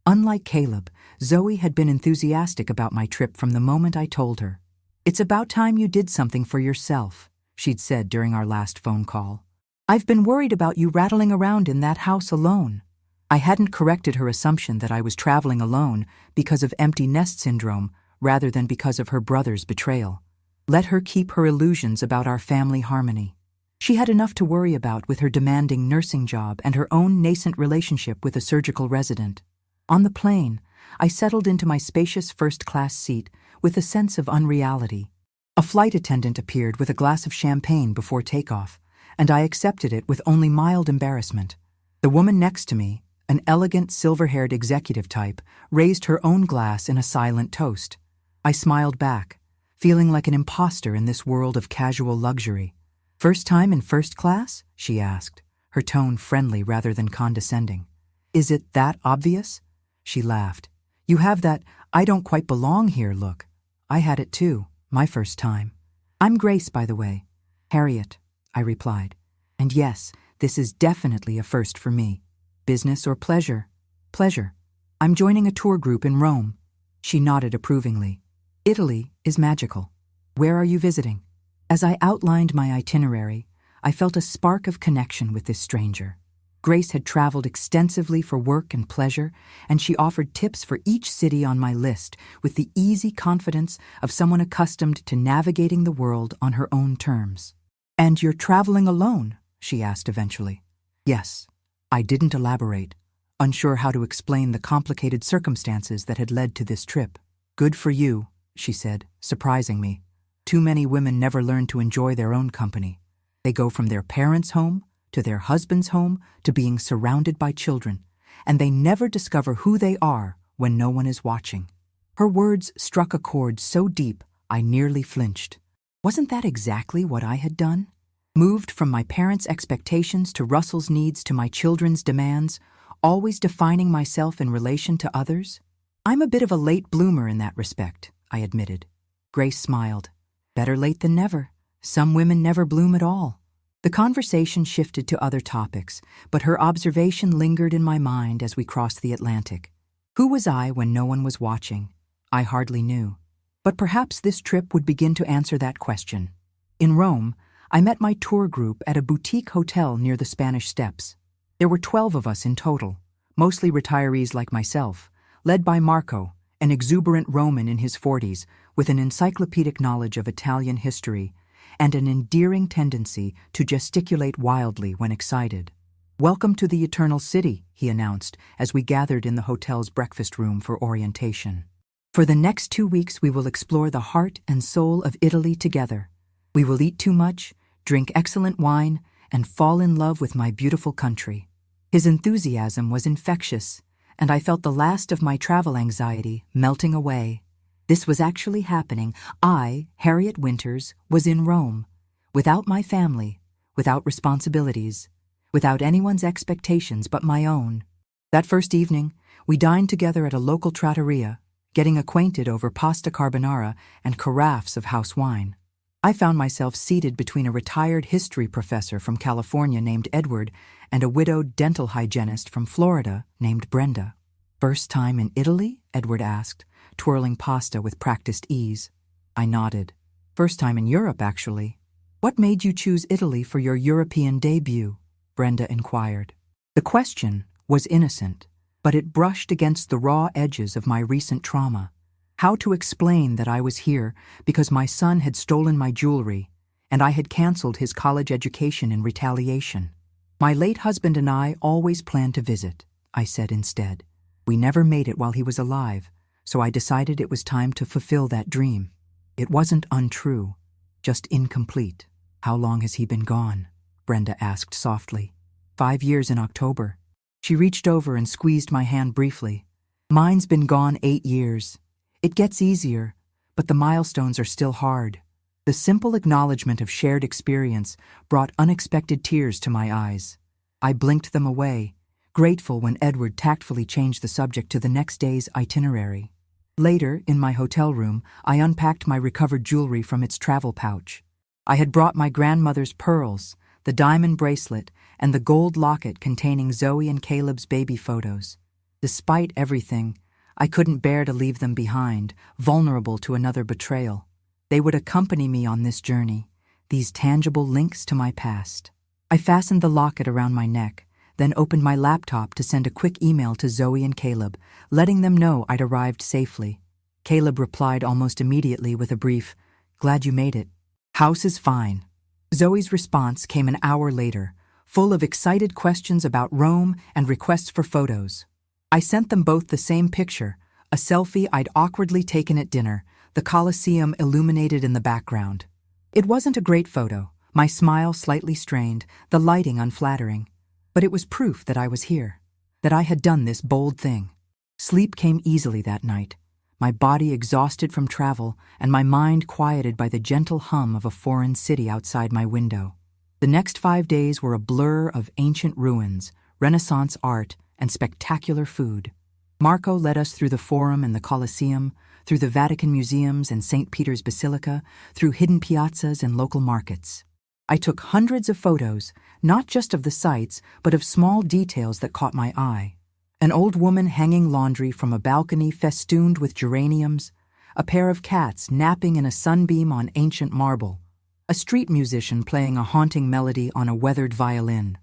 Unlike Caleb, Zoe had been enthusiastic about my trip from the moment I told her. "It's about time you did something for yourself," she'd said during our last phone call. "I've been worried about you rattling around in that house alone." I hadn't corrected her assumption that I was traveling alone because of empty nest syndrome rather than because of her brother's betrayal. Let her keep her illusions about our family harmony. She had enough to worry about with her demanding nursing job and her own nascent relationship with a surgical resident. On the plane, I settled into my spacious first-class seat with a sense of unreality. A flight attendant appeared with a glass of champagne before takeoff, and I accepted it with only mild embarrassment. The woman next to me, an elegant silver-haired executive type, raised her own glass in a silent toast. I smiled back, feeling like an imposter in this world of casual luxury. "First time in first class?" she asked, her tone friendly rather than condescending. "Is it that obvious?" She laughed. "You have that 'I don't quite belong here' look. I had it too, my first time." "I'm Grace, by the way." "Harriet," I replied. "And yes, this is definitely a first for me. Business or pleasure?" "Pleasure. I'm joining a tour group in Rome." She nodded approvingly. "Italy is magical. Where are you visiting?" As I outlined my itinerary, I felt a spark of connection with this stranger. Grace had traveled extensively for work and pleasure, and she offered tips for each city on my list with the easy confidence of someone accustomed to navigating the world on her own terms. "And you're traveling alone?" she asked eventually. "Yes." I didn't elaborate, unsure how to explain the complicated circumstances that had led to this trip. "Good for you," she said, surprising me. "Too many women never learn to enjoy their own company. They go from their parents' home to their husband's home to being surrounded by children, and they never discover who they are when no one is watching." Her words struck a chord so deep I nearly flinched. Wasn't that exactly what I had done? Moved from my parents' expectations to Russell's needs to my children's demands, always defining myself in relation to others? "I'm a bit of a late bloomer in that respect," I admitted. Grace smiled. "Better late than never. Some women never bloom at all." The conversation shifted to other topics, but her observation lingered in my mind as we crossed the Atlantic. Who was I when no one was watching? I hardly knew. But perhaps this trip would begin to answer that question. In Rome, I met my tour group at a boutique hotel near the Spanish Steps. There were 12 of us in total, mostly retirees like myself, led by Marco, an exuberant Roman in his 40s with an encyclopedic knowledge of Italian history and an endearing tendency to gesticulate wildly when excited. "Welcome to the Eternal City," he announced as we gathered in the hotel's breakfast room for orientation. "For the next 2 weeks we will explore the heart and soul of Italy together. We will eat too much, drink excellent wine, and fall in love with my beautiful country." His enthusiasm was infectious, and I felt the last of my travel anxiety melting away. This was actually happening. I, Harriet Winters, was in Rome, without my family, without responsibilities, without anyone's expectations but my own. That first evening, we dined together at a local trattoria, getting acquainted over pasta carbonara and carafes of house wine. I found myself seated between a retired history professor from California named Edward and a widowed dental hygienist from Florida named Brenda. "First time in Italy?" Edward asked, twirling pasta with practiced ease. I nodded. "First time in Europe, actually." "What made you choose Italy for your European debut?" Brenda inquired. The question was innocent, but it brushed against the raw edges of my recent trauma. How to explain that I was here because my son had stolen my jewelry and I had canceled his college education in retaliation? "My late husband and I always planned to visit," I said instead. "We never made it while he was alive, so I decided it was time to fulfill that dream." It wasn't untrue, just incomplete. "How long has he been gone?" Brenda asked softly. 5 years in October." She reached over and squeezed my hand briefly. "Mine's been gone 8 years. It gets easier, but the milestones are still hard." The simple acknowledgement of shared experience brought unexpected tears to my eyes. I blinked them away, grateful when Edward tactfully changed the subject to the next day's itinerary. Later, in my hotel room, I unpacked my recovered jewelry from its travel pouch. I had brought my grandmother's pearls, the diamond bracelet, and the gold locket containing Zoe and Caleb's baby photos. Despite everything, I couldn't bear to leave them behind, vulnerable to another betrayal. They would accompany me on this journey, these tangible links to my past. I fastened the locket around my neck, then opened my laptop to send a quick email to Zoe and Caleb, letting them know I'd arrived safely. Caleb replied almost immediately with a brief, "Glad you made it. House is fine." Zoe's response came an hour later, full of excited questions about Rome and requests for photos. I sent them both the same picture, a selfie I'd awkwardly taken at dinner, the Colosseum illuminated in the background. It wasn't a great photo, my smile slightly strained, the lighting unflattering. But it was proof that I was here, that I had done this bold thing. Sleep came easily that night, my body exhausted from travel and my mind quieted by the gentle hum of a foreign city outside my window. The next 5 days were a blur of ancient ruins, Renaissance art, and spectacular food. Marco led us through the Forum and the Colosseum, through the Vatican museums and St. Peter's Basilica, through hidden piazzas and local markets. I took hundreds of photos, not just of the sights, but of small details that caught my eye. An old woman hanging laundry from a balcony festooned with geraniums, a pair of cats napping in a sunbeam on ancient marble, a street musician playing a haunting melody on a weathered violin.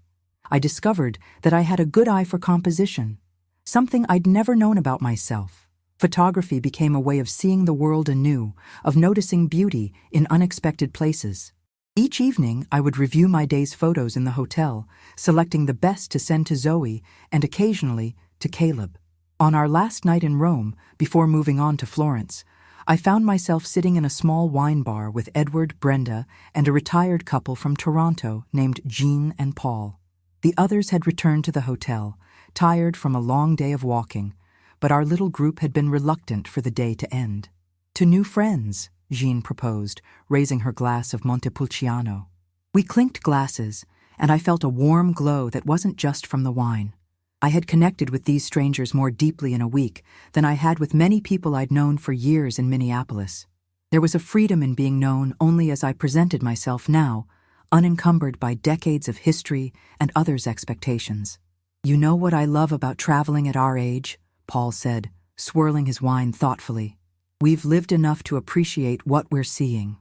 I discovered that I had a good eye for composition, something I'd never known about myself. Photography became a way of seeing the world anew, of noticing beauty in unexpected places. Each evening, I would review my day's photos in the hotel, selecting the best to send to Zoe and occasionally to Caleb. On our last night in Rome, before moving on to Florence, I found myself sitting in a small wine bar with Edward, Brenda, and a retired couple from Toronto named Jean and Paul. The others had returned to the hotel, tired from a long day of walking, but our little group had been reluctant for the day to end. "To new friends," Jean proposed, raising her glass of Montepulciano. We clinked glasses, and I felt a warm glow that wasn't just from the wine. I had connected with these strangers more deeply in a week than I had with many people I'd known for years in Minneapolis. There was a freedom in being known only as I presented myself now, unencumbered by decades of history and others' expectations. "You know what I love about traveling at our age?" Paul said, swirling his wine thoughtfully. "We've lived enough to appreciate what we're seeing.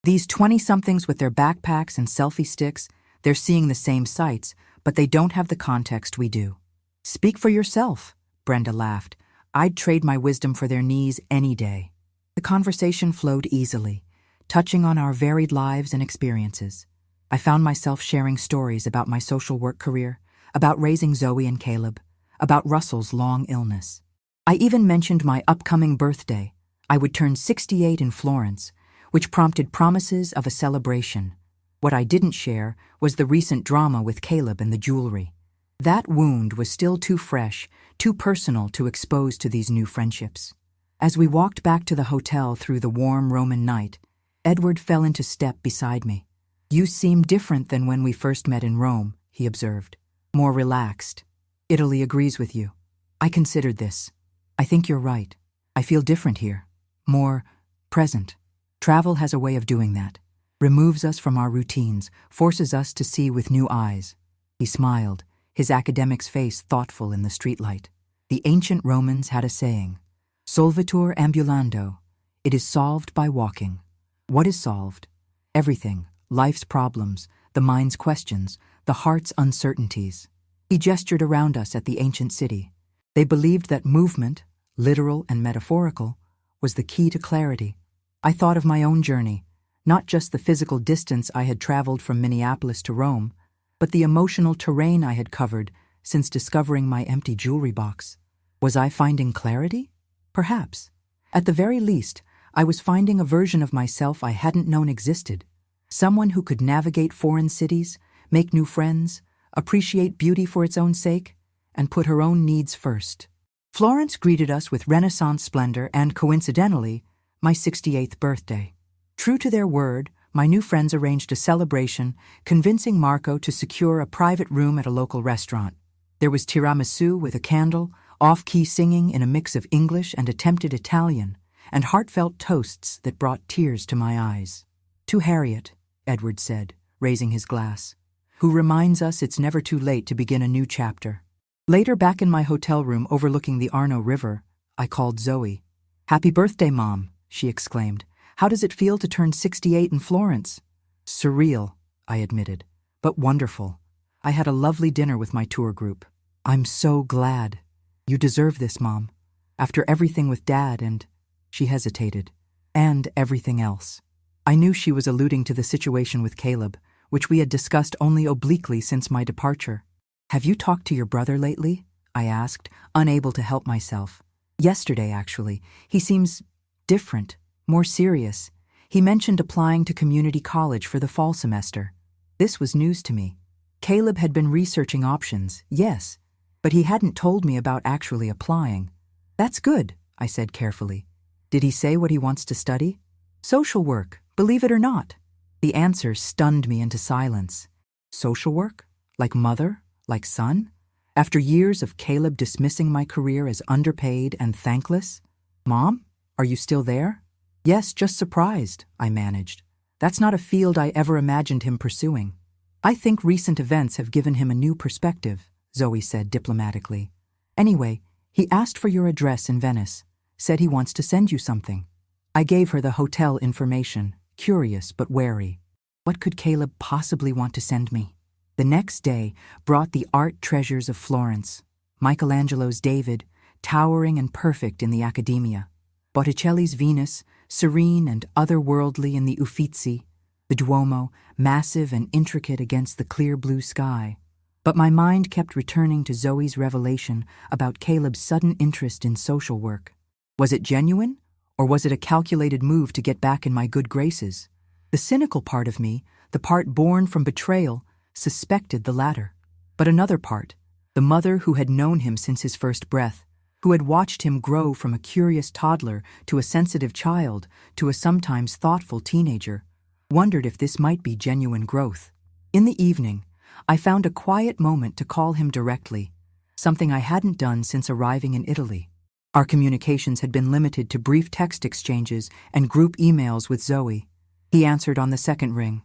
These 20-somethings with their backpacks and selfie sticks, they're seeing the same sights, but they don't have the context we do." "Speak for yourself," Brenda laughed. "I'd trade my wisdom for their knees any day." The conversation flowed easily, touching on our varied lives and experiences. I found myself sharing stories about my social work career, about raising Zoe and Caleb, about Russell's long illness. I even mentioned my upcoming birthday. I would turn 68 in Florence, which prompted promises of a celebration. What I didn't share was the recent drama with Caleb and the jewelry. That wound was still too fresh, too personal to expose to these new friendships. As we walked back to the hotel through the warm Roman night, Edward fell into step beside me. "You seem different than when we first met in Rome," he observed. "More relaxed." "Italy agrees with you. I considered this. I think you're right. I feel different here. More present. Travel has a way of doing that. Removes us from our routines, forces us to see with new eyes." He smiled, his academic's face thoughtful in the streetlight. The ancient Romans had a saying, "Solvitur ambulando." It is solved by walking. What is solved? Everything. Life's problems, the mind's questions, the heart's uncertainties. He gestured around us at the ancient city. They believed that movement, literal and metaphorical, was the key to clarity. I thought of my own journey, not just the physical distance I had traveled from Minneapolis to Rome, but the emotional terrain I had covered since discovering my empty jewelry box. Was I finding clarity? Perhaps. At the very least, I was finding a version of myself I hadn't known existed. Someone who could navigate foreign cities, make new friends, appreciate beauty for its own sake, and put her own needs first. Florence greeted us with Renaissance splendor and, coincidentally, my 68th birthday. True to their word, my new friends arranged a celebration, convincing Marco to secure a private room at a local restaurant. There was tiramisu with a candle, off-key singing in a mix of English and attempted Italian, and heartfelt toasts that brought tears to my eyes. "To Harriet," Edward said, raising his glass, "who reminds us it's never too late to begin a new chapter." Later, back in my hotel room overlooking the Arno River, I called Zoe. "Happy birthday, Mom," she exclaimed. "How does it feel to turn 68 in Florence?" "Surreal," I admitted, "but wonderful. I had a lovely dinner with my tour group." "I'm so glad. You deserve this, Mom. After everything with Dad and—" she hesitated, "and everything else." I knew she was alluding to the situation with Caleb, which we had discussed only obliquely since my departure. "Have you talked to your brother lately?" I asked, unable to help myself. "Yesterday, actually. He seems different, more serious. He mentioned applying to community college for the fall semester." This was news to me. Caleb had been researching options, yes, but he hadn't told me about actually applying. "That's good," I said carefully. "Did he say what he wants to study?" "Social work, believe it or not." The answer stunned me into silence. Social work? Like mother? Like son? After years of Caleb dismissing my career as underpaid and thankless? "Mom, are you still there?" "Yes, just surprised," I managed. "That's not a field I ever imagined him pursuing." "I think recent events have given him a new perspective," Zoe said diplomatically. "Anyway, he asked for your address in Venice, said he wants to send you something." I gave her the hotel information, curious but wary. What could Caleb possibly want to send me? The next day brought the art treasures of Florence. Michelangelo's David, towering and perfect in the Accademia. Botticelli's Venus, serene and otherworldly in the Uffizi. The Duomo, massive and intricate against the clear blue sky. But my mind kept returning to Zoe's revelation about Caleb's sudden interest in social work. Was it genuine, or was it a calculated move to get back in my good graces? The cynical part of me, the part born from betrayal, suspected the latter. But another part, the mother who had known him since his first breath, who had watched him grow from a curious toddler to a sensitive child to a sometimes thoughtful teenager, wondered if this might be genuine growth. In the evening, I found a quiet moment to call him directly, something I hadn't done since arriving in Italy. Our communications had been limited to brief text exchanges and group emails with Zoe. He answered on the second ring.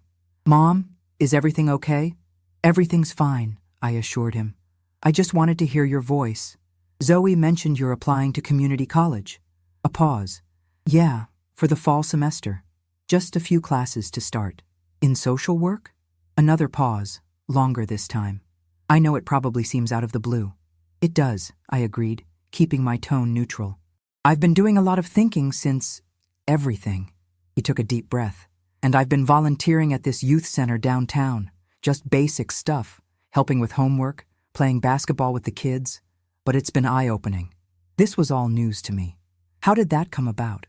"Mom, is everything okay?" "Everything's fine," I assured him. "I just wanted to hear your voice. Zoe mentioned you're applying to community college." A pause. "Yeah, for the fall semester. Just a few classes to start." "In social work?" Another pause, longer this time. "I know it probably seems out of the blue." "It does," I agreed, keeping my tone neutral. "I've been doing a lot of thinking since everything." He took a deep breath. "And I've been volunteering at this youth center downtown. Just basic stuff, helping with homework, playing basketball with the kids. But it's been eye-opening. This was all news to me." "How did that come about?"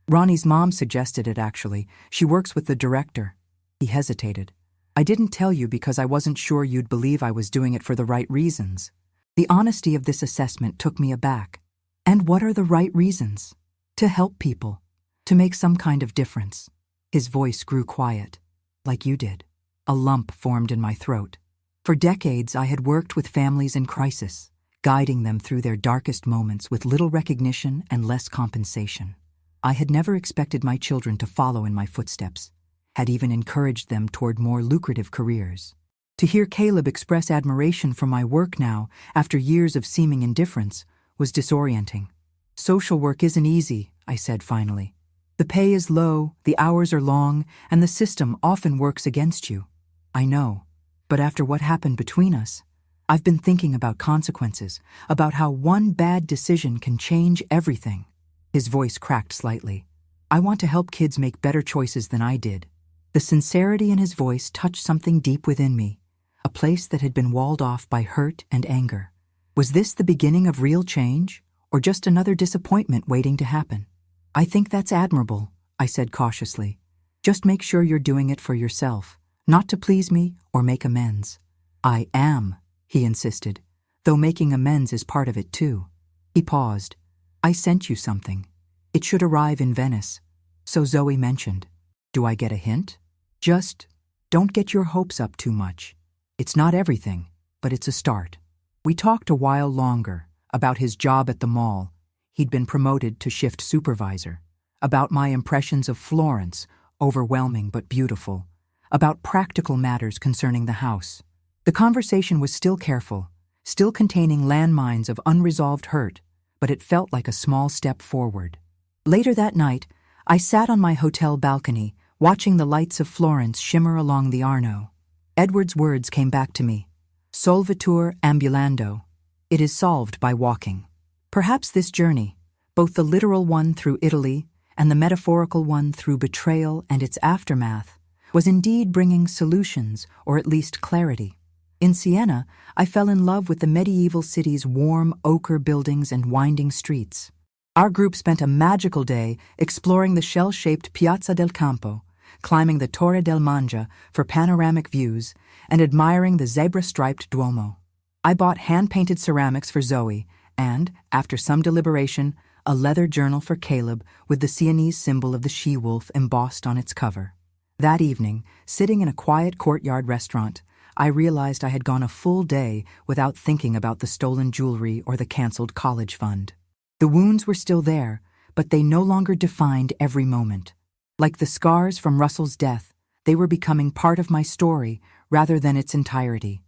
"Ronnie's mom suggested it, actually. She works with the director." He hesitated. "I didn't tell you because I wasn't sure you'd believe I was doing it for the right reasons." The honesty of this assessment took me aback. "And what are the right reasons?" "To help people. To make some kind of difference." His voice grew quiet. "Like you did." A lump formed in my throat. For decades, I had worked with families in crisis, guiding them through their darkest moments with little recognition and less compensation. I had never expected my children to follow in my footsteps, had even encouraged them toward more lucrative careers. To hear Caleb express admiration for my work now, after years of seeming indifference, was disorienting. "Social work isn't easy," I said finally. "The pay is low, the hours are long, and the system often works against you." "I know, but after what happened between us, I've been thinking about consequences, about how one bad decision can change everything." His voice cracked slightly. "I want to help kids make better choices than I did." The sincerity in his voice touched something deep within me, a place that had been walled off by hurt and anger. Was this the beginning of real change, or just another disappointment waiting to happen? "I think that's admirable," I said cautiously. "Just make sure you're doing it for yourself, not to please me or make amends." "I am," he insisted, "though making amends is part of it too." He paused. "I sent you something. It should arrive in Venice." So Zoe mentioned. "Do I get a hint?" "Just don't get your hopes up too much. It's not everything, but it's a start." We talked a while longer, about his job at the mall. He'd been promoted to shift supervisor. About my impressions of Florence, overwhelming but beautiful. About practical matters concerning the house. The conversation was still careful, still containing landmines of unresolved hurt, but it felt like a small step forward. Later that night, I sat on my hotel balcony, watching the lights of Florence shimmer along the Arno. Edward's words came back to me. Solvitur ambulando. It is solved by walking. Perhaps this journey, both the literal one through Italy and the metaphorical one through betrayal and its aftermath, was indeed bringing solutions, or at least clarity. In Siena, I fell in love with the medieval city's warm ochre buildings and winding streets. Our group spent a magical day exploring the shell-shaped Piazza del Campo, climbing the Torre del Mangia for panoramic views, and admiring the zebra-striped Duomo. I bought hand-painted ceramics for Zoe and, after some deliberation, a leather journal for Caleb with the Sienese symbol of the she-wolf embossed on its cover. That evening, sitting in a quiet courtyard restaurant, I realized I had gone a full day without thinking about the stolen jewelry or the canceled college fund. The wounds were still there, but they no longer defined every moment. Like the scars from Russell's death, they were becoming part of my story rather than its entirety.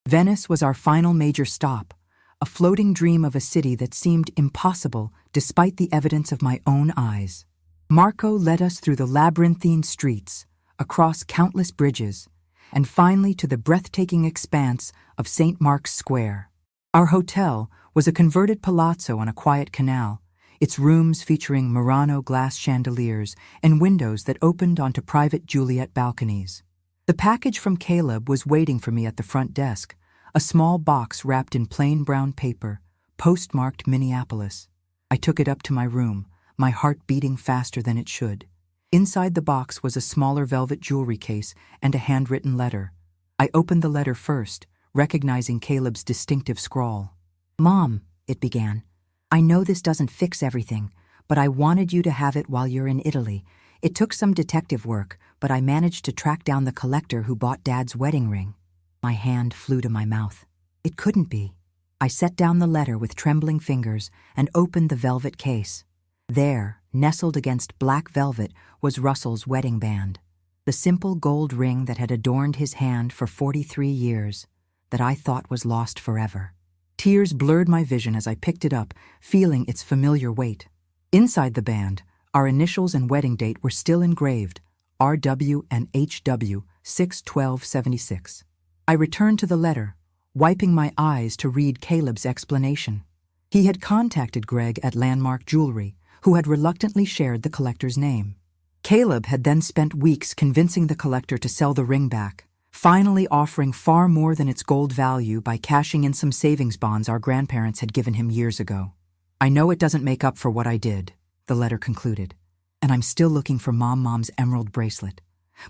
Venice was our final major stop, a floating dream of a city that seemed impossible despite the evidence of my own eyes. Marco led us through the labyrinthine streets, across countless bridges, and finally to the breathtaking expanse of St. Mark's Square. Our hotel was a converted palazzo on a quiet canal, its rooms featuring Murano glass chandeliers and windows that opened onto private Juliet balconies. The package from Caleb was waiting for me at the front desk, a small box wrapped in plain brown paper, postmarked Minneapolis. I took it up to my room, my heart beating faster than it should. Inside the box was a smaller velvet jewelry case and a handwritten letter. I opened the letter first, recognizing Caleb's distinctive scrawl. "Mom," it began, "I know this doesn't fix everything, but I wanted you to have it while you're in Italy. It took some detective work, but I managed to track down the collector who bought Dad's wedding ring." My hand flew to my mouth. It couldn't be. I set down the letter with trembling fingers and opened the velvet case. There, nestled against black velvet, was Russell's wedding band, the simple gold ring that had adorned his hand for 43 years, that I thought was lost forever. Tears blurred my vision as I picked it up, feeling its familiar weight. Inside the band, our initials and wedding date were still engraved, RW and HW 6/12/76. I returned to the letter, wiping my eyes to read Caleb's explanation. He had contacted Greg at Landmark Jewelry, who had reluctantly shared the collector's name. Caleb had then spent weeks convincing the collector to sell the ring back, finally offering far more than its gold value by cashing in some savings bonds our grandparents had given him years ago. "I know it doesn't make up for what I did," the letter concluded, "and I'm still looking for Mom's emerald bracelet,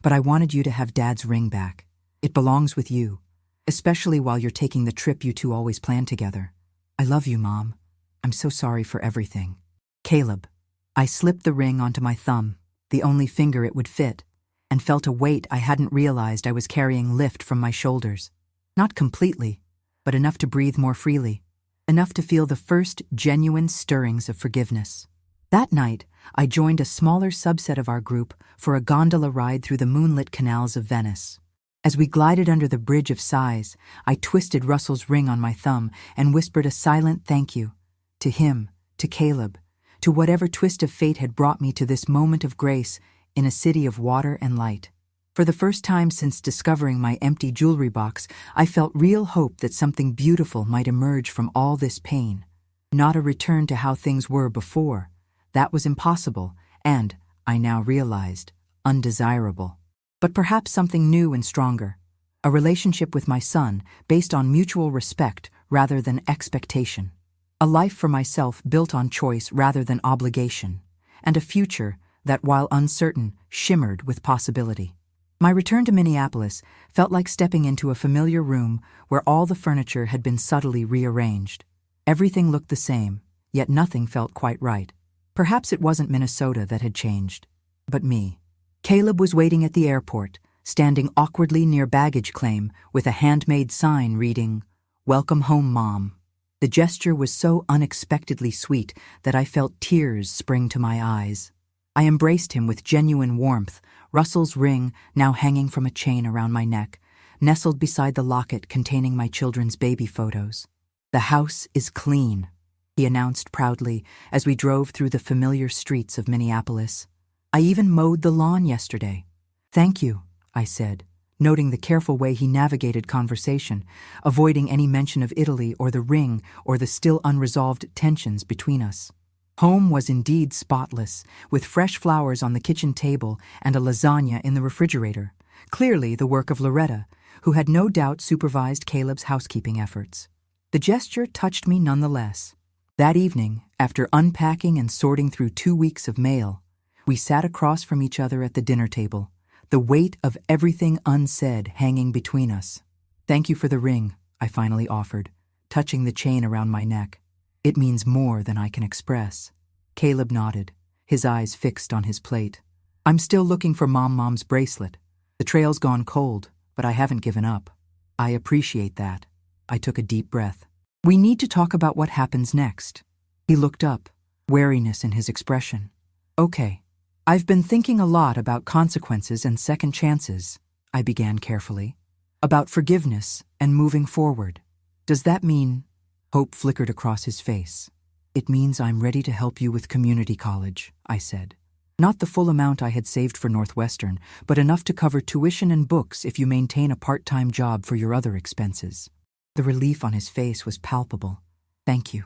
but I wanted you to have Dad's ring back. It belongs with you, especially while you're taking the trip you two always planned together. I love you, Mom. I'm so sorry for everything. Caleb." I slipped the ring onto my thumb, the only finger it would fit, and felt a weight I hadn't realized I was carrying lift from my shoulders. Not completely, but enough to breathe more freely, enough to feel the first genuine stirrings of forgiveness. That night, I joined a smaller subset of our group for a gondola ride through the moonlit canals of Venice. As we glided under the Bridge of Sighs, I twisted Russell's ring on my thumb and whispered a silent thank you. To him, to Caleb, to whatever twist of fate had brought me to this moment of grace in a city of water and light. For the first time since discovering my empty jewelry box, I felt real hope that something beautiful might emerge from all this pain. Not a return to how things were before. That was impossible and, I now realized, undesirable. But perhaps something new and stronger. A relationship with my son based on mutual respect rather than expectation. A life for myself built on choice rather than obligation. And a future that, while uncertain, shimmered with possibility. My return to Minneapolis felt like stepping into a familiar room where all the furniture had been subtly rearranged. Everything looked the same, yet nothing felt quite right. Perhaps it wasn't Minnesota that had changed, but me. Caleb was waiting at the airport, standing awkwardly near baggage claim with a handmade sign reading, "Welcome home, Mom." The gesture was so unexpectedly sweet that I felt tears spring to my eyes. I embraced him with genuine warmth, Russell's ring now hanging from a chain around my neck, nestled beside the locket containing my children's baby photos. "The house is clean," he announced proudly as we drove through the familiar streets of Minneapolis. "I even mowed the lawn yesterday." "Thank you," I said, noting the careful way he navigated conversation, avoiding any mention of Italy or the ring or the still unresolved tensions between us. Home was indeed spotless, with fresh flowers on the kitchen table and a lasagna in the refrigerator, clearly the work of Loretta, who had no doubt supervised Caleb's housekeeping efforts. The gesture touched me nonetheless. That evening, after unpacking and sorting through 2 weeks of mail, we sat across from each other at the dinner table, the weight of everything unsaid hanging between us. "Thank you for the ring," I finally offered, touching the chain around my neck. "It means more than I can express." Caleb nodded, his eyes fixed on his plate. "I'm still looking for Mom's bracelet. The trail's gone cold, but I haven't given up." "I appreciate that." I took a deep breath. "We need to talk about what happens next." He looked up, wariness in his expression. "Okay. I've been thinking a lot about consequences and second chances," I began carefully. "About forgiveness and moving forward. Does that mean—" Hope flickered across his face. "It means I'm ready to help you with community college," I said. "Not the full amount I had saved for Northwestern, but enough to cover tuition and books if you maintain a part-time job for your other expenses." The relief on his face was palpable. "Thank you.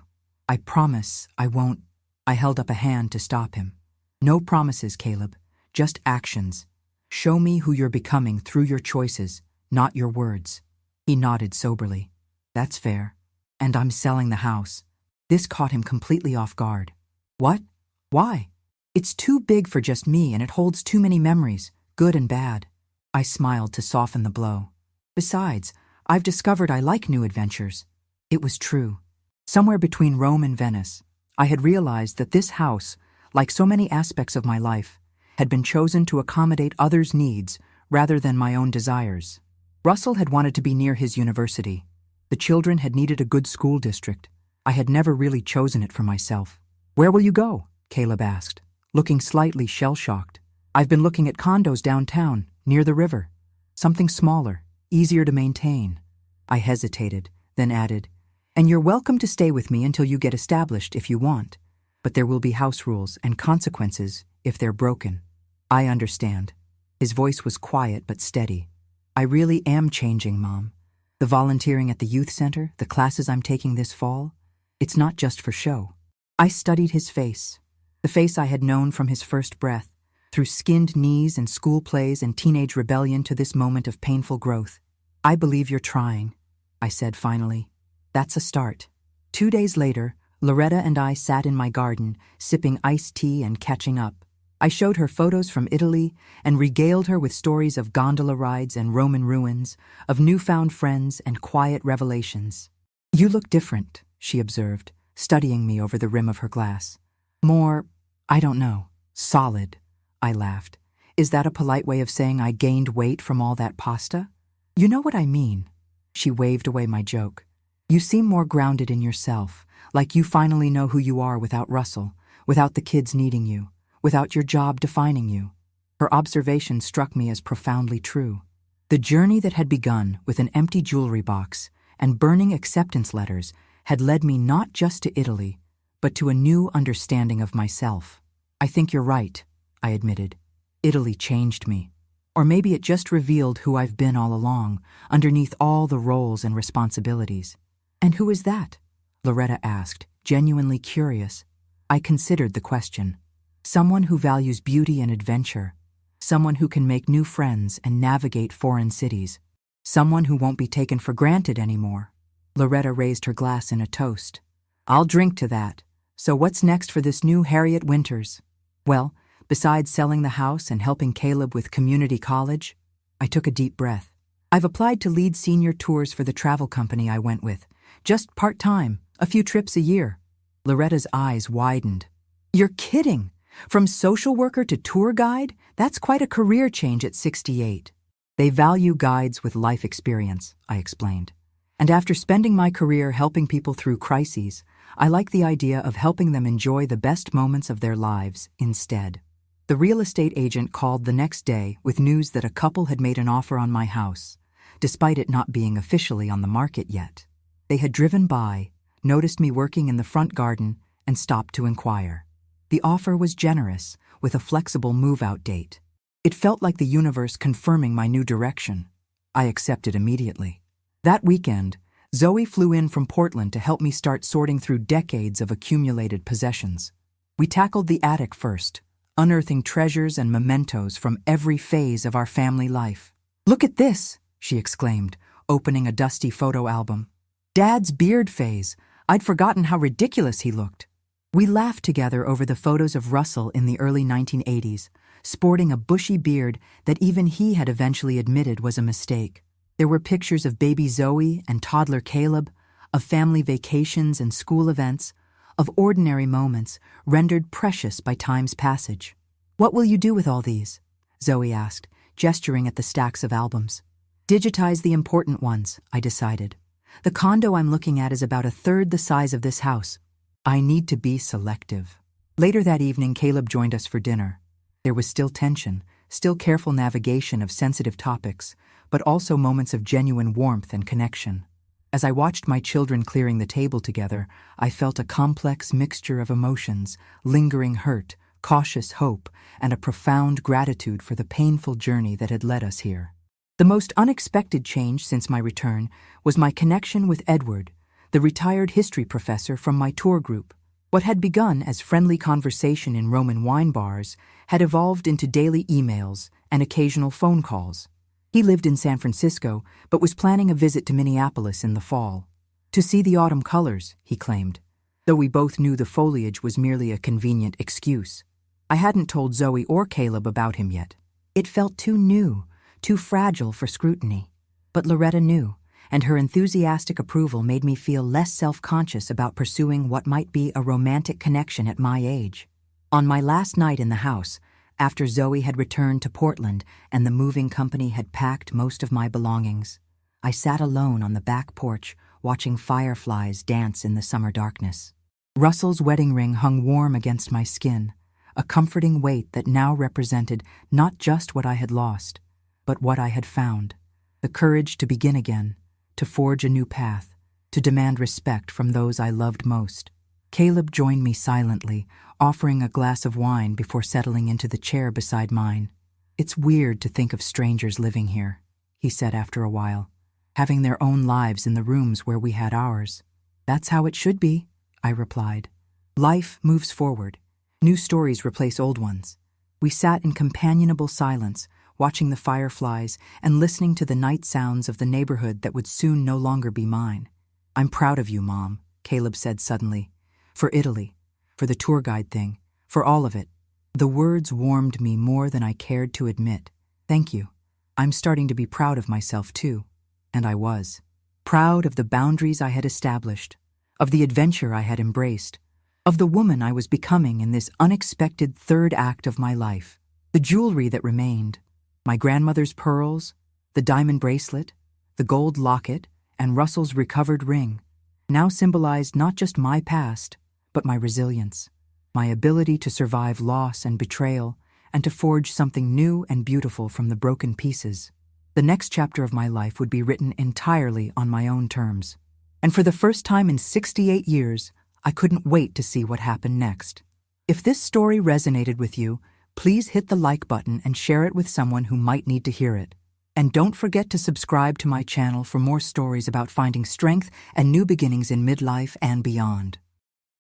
I promise I won't—" I held up a hand to stop him. "No promises, Caleb. Just actions. Show me who you're becoming through your choices, not your words." He nodded soberly. "That's fair. And I'm selling the house." This caught him completely off guard. "What? Why?" "It's too big for just me and it holds too many memories, good and bad." I smiled to soften the blow. "Besides, I've discovered I like new adventures." It was true. Somewhere between Rome and Venice, I had realized that this house, like so many aspects of my life, had been chosen to accommodate others' needs rather than my own desires. Russell had wanted to be near his university. The children had needed a good school district. I had never really chosen it for myself. "Where will you go?" Caleb asked, looking slightly shell-shocked. "I've been looking at condos downtown, near the river. Something smaller, easier to maintain." I hesitated, then added, "And you're welcome to stay with me until you get established if you want. But there will be house rules and consequences if they're broken." "I understand." His voice was quiet but steady. "I really am changing, Mom. The volunteering at the youth center, the classes I'm taking this fall, it's not just for show." I studied his face, the face I had known from his first breath, through skinned knees and school plays and teenage rebellion to this moment of painful growth. "I believe you're trying," I said finally. "That's a start." 2 days later, Loretta and I sat in my garden, sipping iced tea and catching up. I showed her photos from Italy and regaled her with stories of gondola rides and Roman ruins, of newfound friends and quiet revelations. "You look different," she observed, studying me over the rim of her glass. "More, I don't know, solid." I laughed. "Is that a polite way of saying I gained weight from all that pasta?" "You know what I mean." She waved away my joke. "You seem more grounded in yourself, like you finally know who you are without Russell, without the kids needing you, without your job defining you." Her observation struck me as profoundly true. The journey that had begun with an empty jewelry box and burning acceptance letters had led me not just to Italy, but to a new understanding of myself. "I think you're right," I admitted. "Italy changed me. Or maybe it just revealed who I've been all along, underneath all the roles and responsibilities." "And who is that?" Loretta asked, genuinely curious. I considered the question. "Someone who values beauty and adventure. Someone who can make new friends and navigate foreign cities. Someone who won't be taken for granted anymore." Loretta raised her glass in a toast. "I'll drink to that. So what's next for this new Harriet Winters?" "Well, besides selling the house and helping Caleb with community college," I took a deep breath. "I've applied to lead senior tours for the travel company I went with. Just part-time, a few trips a year." Loretta's eyes widened. "You're kidding! From social worker to tour guide? That's quite a career change at 68. "They value guides with life experience," I explained. "And after spending my career helping people through crises, I like the idea of helping them enjoy the best moments of their lives instead." The real estate agent called the next day with news that a couple had made an offer on my house, despite it not being officially on the market yet. They had driven by, noticed me working in the front garden, and stopped to inquire. The offer was generous, with a flexible move-out date. It felt like the universe confirming my new direction. I accepted immediately. That weekend, Zoe flew in from Portland to help me start sorting through decades of accumulated possessions. We tackled the attic first, unearthing treasures and mementos from every phase of our family life. "Look at this," she exclaimed, opening a dusty photo album. "Dad's beard phase. I'd forgotten how ridiculous he looked." We laughed together over the photos of Russell in the early 1980s, sporting a bushy beard that even he had eventually admitted was a mistake. There were pictures of baby Zoe and toddler Caleb, of family vacations and school events, of ordinary moments rendered precious by time's passage. "What will you do with all these?" Zoe asked, gesturing at the stacks of albums. "Digitize the important ones," I decided. "The condo I'm looking at is about a third the size of this house. I need to be selective." Later that evening, Caleb joined us for dinner. There was still tension, still careful navigation of sensitive topics, but also moments of genuine warmth and connection. As I watched my children clearing the table together, I felt a complex mixture of emotions, lingering hurt, cautious hope, and a profound gratitude for the painful journey that had led us here. The most unexpected change since my return was my connection with Edward, the retired history professor from my tour group. What had begun as friendly conversation in Roman wine bars had evolved into daily emails and occasional phone calls. He lived in San Francisco, but was planning a visit to Minneapolis in the fall. To see the autumn colors, he claimed, though we both knew the foliage was merely a convenient excuse. I hadn't told Zoe or Caleb about him yet. It felt too new, too fragile for scrutiny. But Loretta knew, and her enthusiastic approval made me feel less self-conscious about pursuing what might be a romantic connection at my age. On my last night in the house, after Zoe had returned to Portland and the moving company had packed most of my belongings, I sat alone on the back porch watching fireflies dance in the summer darkness. Russell's wedding ring hung warm against my skin, a comforting weight that now represented not just what I had lost, but what I had found: the courage to begin again, to forge a new path, to demand respect from those I loved most. Caleb joined me silently, offering a glass of wine before settling into the chair beside mine. "It's weird to think of strangers living here," he said after a while, "having their own lives in the rooms where we had ours." "That's how it should be," I replied. "Life moves forward. New stories replace old ones." We sat in companionable silence, watching the fireflies and listening to the night sounds of the neighborhood that would soon no longer be mine. "I'm proud of you, Mom," Caleb said suddenly. "For Italy, for the tour guide thing, for all of it." The words warmed me more than I cared to admit. "Thank you. I'm starting to be proud of myself, too." And I was. Proud of the boundaries I had established, of the adventure I had embraced, of the woman I was becoming in this unexpected third act of my life. The jewelry that remained, my grandmother's pearls, the diamond bracelet, the gold locket, and Russell's recovered ring, now symbolized not just my past, but my resilience, my ability to survive loss and betrayal, and to forge something new and beautiful from the broken pieces. The next chapter of my life would be written entirely on my own terms. And for the first time in 68 years, I couldn't wait to see what happened next. If this story resonated with you, please hit the like button and share it with someone who might need to hear it. And don't forget to subscribe to my channel for more stories about finding strength and new beginnings in midlife and beyond.